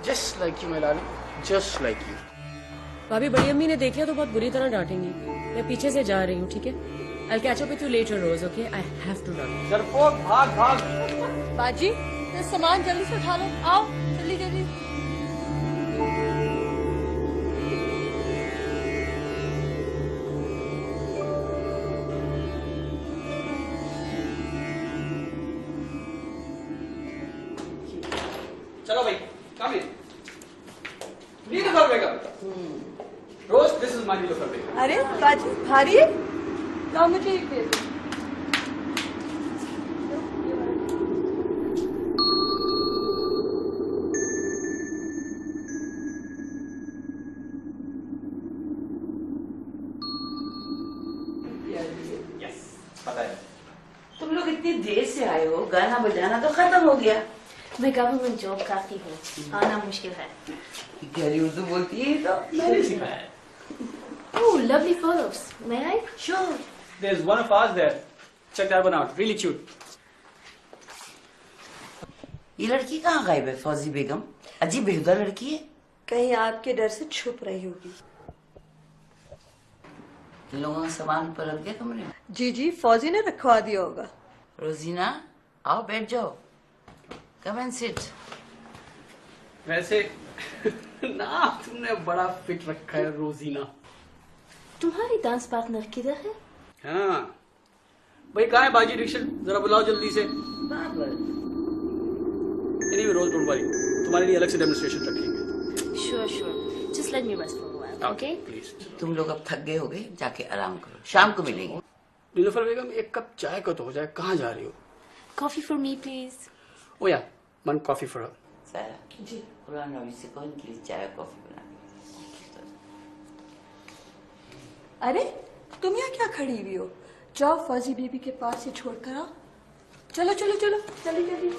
Just like you my darling, just like you. भाभी, बड़ी अम्मी ने देख लिया तो बहुत बुरी तरह डांटेंगी। मैं पीछे से जा रही हूँ, ठीक है? I'll catch up with you later, Rose, okay? I have to run. डरपोक, भाग भाग। बाजी, ये सामान जल्दी से उठा लो। आओ जल्दी जल्दी। चलो भाई, come in. Nilufar Begum. Rose, this is my Nilufar बेगम। अरे बाजी, भारी है? लाओ मुझे एक दे दो। पता है। तुम लोग इतनी देर से आए हो, गाना बजाना तो खत्म हो गया। मैं गवर्नमेंट जॉब करती हूँ, आना मुश्किल है। गहरी उर्दू बोलती है तो मैंने सिखाया। Oh, lovely photos. May I? Sure. There's one of us there. Check that one out. Really cute. ये लड़की कहाँ गायब है? फौजी बेगम अजीब बेहुदा लड़की है। कहीं आपके डर से छुप रही होगी। इन लोगों का सामान पर रख गया कमरे में? जी जी, फौजी ने रखवा दिया होगा। रोजीना, आओ बैठ जाओ। Come and sit. वैसे ना तुमने बड़ा फिट रखा है रोजीना। तुम्हारी डांस पार्टनर किधर है? हाँ भाई, कहाँ है बाजी दीक्षित? जरा बुलाओ जल्दी से। Babar. Anyway, Rose don't worry, तुम्हारे लिए अलग से डेमोन्स्ट्रेशन रखेंगे। Sure, sure. Just let me rest for a while, okay? Please. तुम लोग अब थक गए होगे, जाके आराम करो, शाम को मिलेंगे। नीलूफर बेगम, एक कप चाय का तो हो जाए। कहाँ जा रही हो? Coffee for me, please. ओ या, वन कॉफी फॉर हर। सारा जी, कुरान नबी से कौन के लिए चाय कॉफी बना। अरे तुम यहाँ क्या खड़ी हुई हो? जाओ फौजी बेबी के पास से छोड़कर आओ। चलो चलो चलो, जल्दी जल्दी।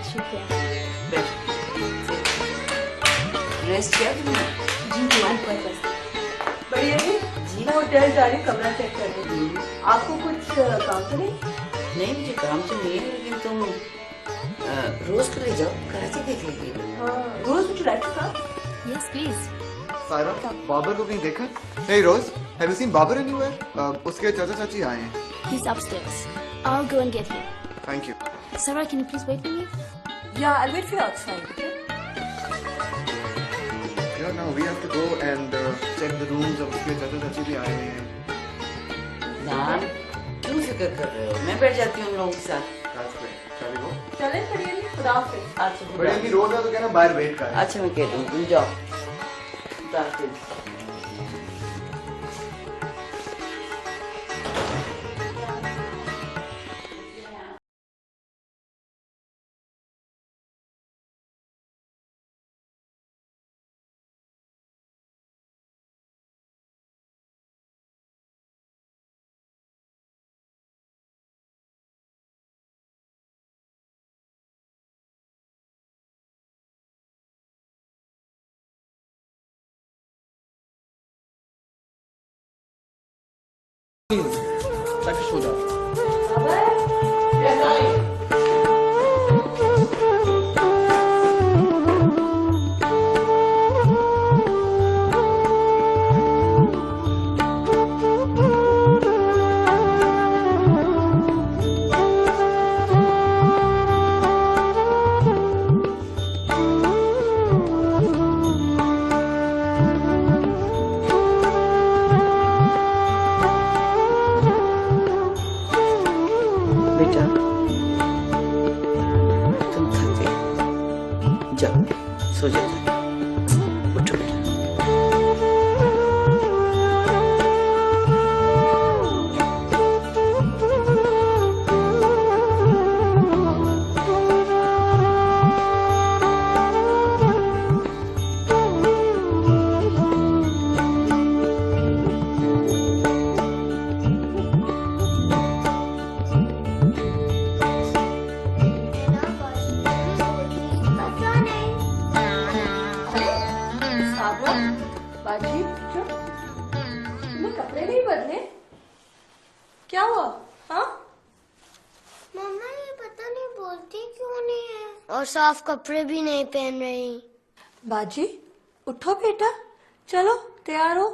शुक्रिया। रेस्ट किया तुमने? जी तुम्हारे पर्पस। बढ़िया जी, मैं होटल जा रही हूँ कमरा चेक करने। आपको कुछ काम तो नहीं? नहीं, मुझे काम तो नहीं है, लेकिन तुम रोज को ले जाओ, कराची देख लेगी। रोज would you like to come? Yes, please. Saira, Babar को कहीं देखा? Hey Rose, have you seen Babar anywhere? उसके चाचा चाची आए हैं। He's upstairs. I'll go and get him. Thank you. Sarah, can you please wait for me? Yeah, I'll wait for you outside. Okay? Yeah, now we have to go and check the rooms. अब उसके चाचा चाची भी आए हैं। नान, क्यों फिक्र कर रहे हो? मैं बैठ जाती हूँ उन लोगों के साथ। चले वो। चलें बड़ी अम्मी, खुदा हाफिज़। अच्छा, बड़ी अम्मी रोज है तो कहना बाहर वेट कर। अच्छा मैं कह दूँ, तुम जाओ। खुदा हाफिज़। जाके सो जाओ। बेटा, तुम थके, जाओ सो जाओ, उठो बेटा। बाजी, तुमने कपड़े नहीं बदले? क्या हुआ? हाँ? मम्मा ये पता नहीं बोलती क्यों नहीं है और साफ कपड़े भी नहीं पहन रही। बाजी, उठो बेटा, चलो तैयार हो।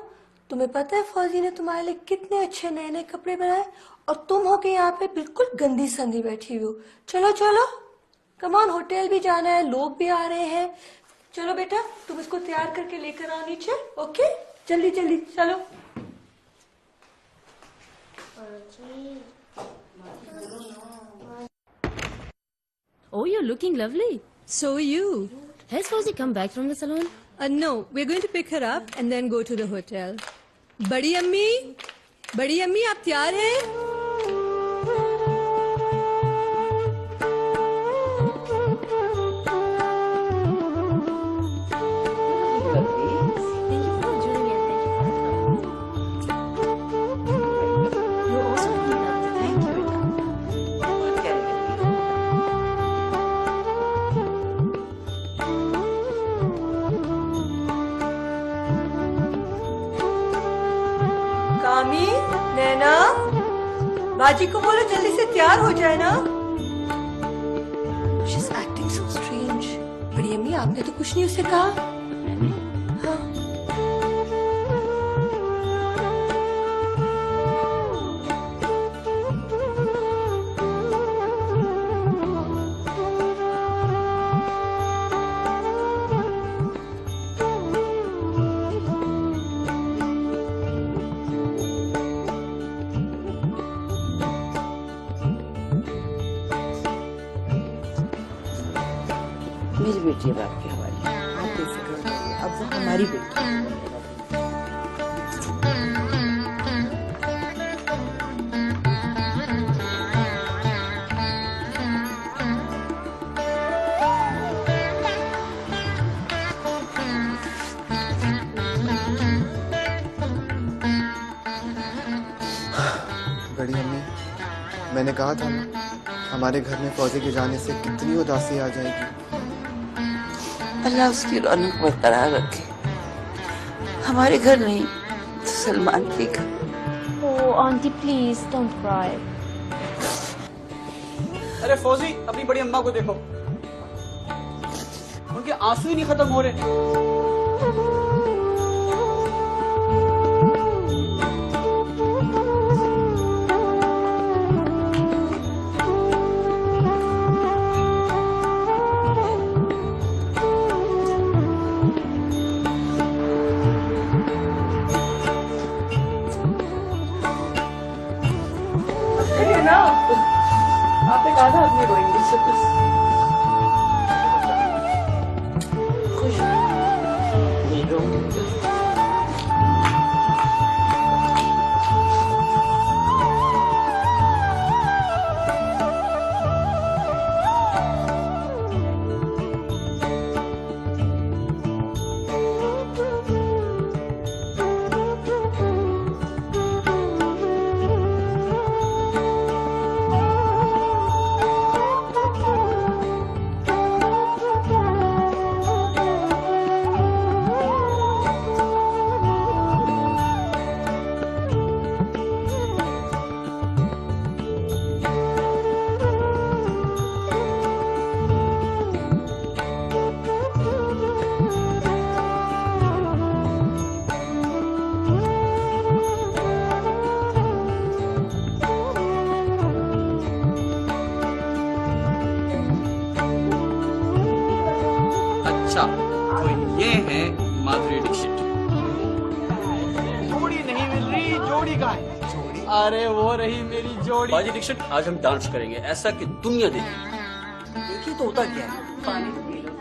तुम्हें पता है फौजी ने तुम्हारे लिए कितने अच्छे नए नए कपड़े बनाए और तुम हो के यहाँ पे बिल्कुल गंदी संदी बैठी हुई हो। चलो चलो, कमान, होटल भी जाना है, लोग भी आ रहे हैं। चलो बेटा, तुम इसको तैयार करके लेकर आओ नीचे। ओके, जल्दी जल्दी चलो। Oh, you're looking lovely. So are you? Has Fauzi come back from the salon? No, we're going to pick her up and then go to the hotel. बड़ी अम्मी आप तैयार हैं? कामी, नैना, बाजी को बोलो जल्दी से तैयार हो जाए ना। She's acting so strange. बड़ी अम्मी, आपने तो कुछ नहीं उसे कहा। हाँ। मेरी बेटी अब आपके हवाले। आप बेफिक्र रहिए, अब वो हमारी बेटी है। बड़ी अम्मी, मैंने कहा था ना, हमारे घर में फौजी के जाने से कितनी उदासी आ जाएगी। अल्लाह उसकी रौनक बरकरार रखे। हमारे घर नहीं तो सलमान के घर। Oh, auntie, please don't cry. अरे फौजी, अपनी बड़ी अम्मा को देखो। उनके आंसू ही नहीं खत्म हो रहे। ना आप एक आधा आदमी रोएंगे सब खुश नहीं रोऊंगी। अच्छा, तो ये है माधुरी दीक्षित। जोड़ी नहीं मिल रही, जोड़ी का है। जोड़ी? अरे वो रही मेरी जोड़ी। माधुरी दीक्षित, आज हम डांस करेंगे ऐसा कि दुनिया देखे। देखिए तो होता क्या है। पानी पी लो।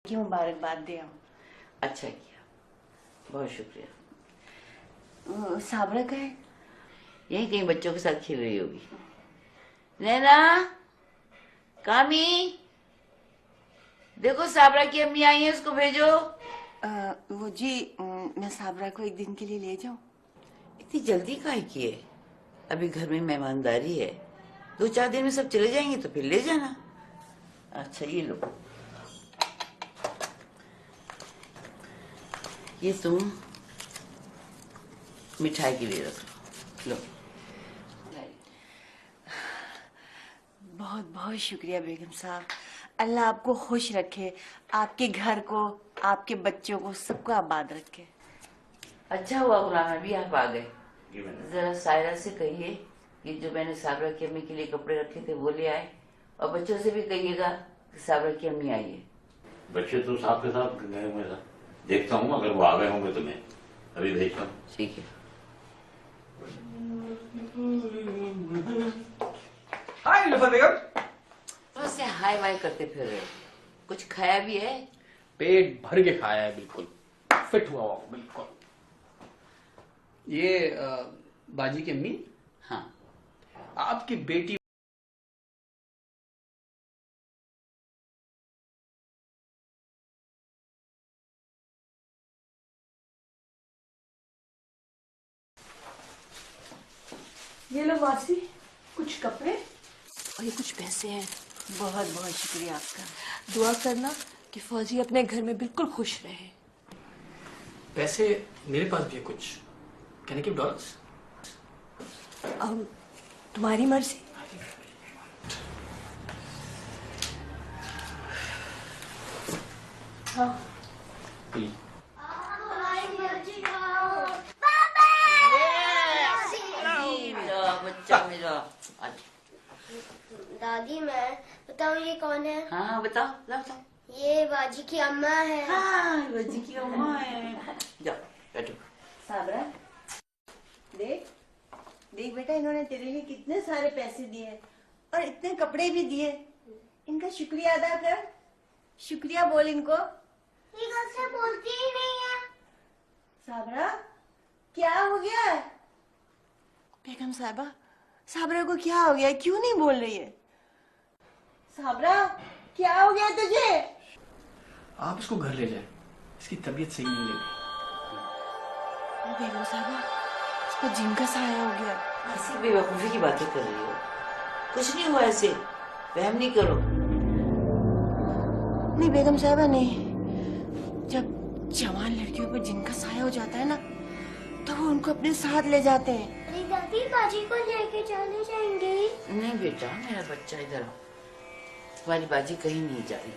की मुबारकबाद दे आओ। अच्छा किया, बहुत शुक्रिया। साबरा का है? यही कहीं बच्चों के साथ खेल रही होगी। नैना, कामी, देखो साबरा की अम्मी आई है, उसको भेजो। वो जी, मैं साबरा को एक दिन के लिए ले जाऊं? इतनी जल्दी काहे की है? अभी घर में मेहमानदारी है, 2-4 दिन में सब चले जाएंगे तो फिर ले जाना। अच्छा ये लो, ये तुम मिठाई के लिए रखो, लो। बहुत बहुत शुक्रिया बेगम साहब। अल्लाह आपको खुश रखे, आपके घर को, आपके बच्चों को, सबको आबाद रखे। अच्छा हुआ गुलाम नबी आप आ गए। जरा सायरा से कहिए कि जो मैंने साबरा की अम्मी के लिए कपड़े रखे थे वो ले आए, और बच्चों से भी कहिएगा कि साबरा की अम्मी आई है। बच्चे तो साथ के साथ गए हुए हैं, देखता हूँ अगर वो आ गए होंगे तो मैं अभी भेजता हूँ। ठीक है। हाय नीलूफर बेगम। बस हाय वाय करते फिर रहे, कुछ खाया भी है? पेट भर के खाया है, बिल्कुल फिट हुआ हुआ बिल्कुल। ये बाजी की अम्मी। हाँ, आपकी बेटी ये लो मासी, कुछ कपड़े और ये कुछ पैसे हैं। बहुत बहुत शुक्रिया आपका। दुआ करना कि फौजी अपने घर में बिल्कुल खुश रहे। पैसे मेरे पास भी है कुछ। Can I give dollars? तुम्हारी मर्जी। हाँ प्लीज। हमारी मर्जी का। पापा ये कौन है? हाँ बताओ, बताओ बताओ। ये बाजी की अम्मा है। हाँ बाजी की अम्मा है। जाओ बैठो। साबरा, देख देख बेटा, इन्होंने तेरे लिए कितने सारे पैसे दिए और इतने कपड़े भी दिए। इनका शुक्रिया अदा कर, शुक्रिया बोल इनको। ये घर से बोलती ही नहीं है। साबरा, क्या हो गया है? बेगम साहबा, साबरा को क्या हो गया है? क्यों नहीं बोल रही है? साबरा, क्या हो गया तुझे? आप इसको घर ले जाए, इसकी तबीयत सही नहीं लगी। बेगम साहबा, इसको जिन का साया हो गया। ऐसी बेवकूफी की बातें कर रही हो, कुछ नहीं हुआ ऐसे, वहम नहीं करो। नहीं बेगम साहबा नहीं, जब जवान लड़कियों पर जिनका साया हो जाता है ना, तो वो उनको अपने साथ ले जाते हैं। अरे दादी, बाजी को लेके चले जाएंगे। नहीं बेटा, मेरा बच्चा इधर आओ। तुम्हारी बाजी कहीं नहीं जा रही।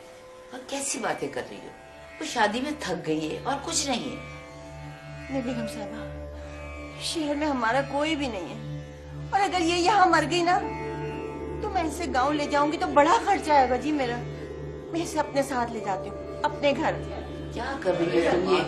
और कैसी बातें कर रही हो? वो शादी में थक गई है और कुछ नहीं है। नहीं बेगम साहबा, शहर में हमारा कोई भी नहीं है, और अगर ये यहाँ मर गई ना, तो मैं इसे गांव ले जाऊंगी तो बड़ा खर्चा आएगा जी मेरा। मैं इसे अपने साथ ले जाती हूँ अपने घर। क्या कर रही हो तुम ये?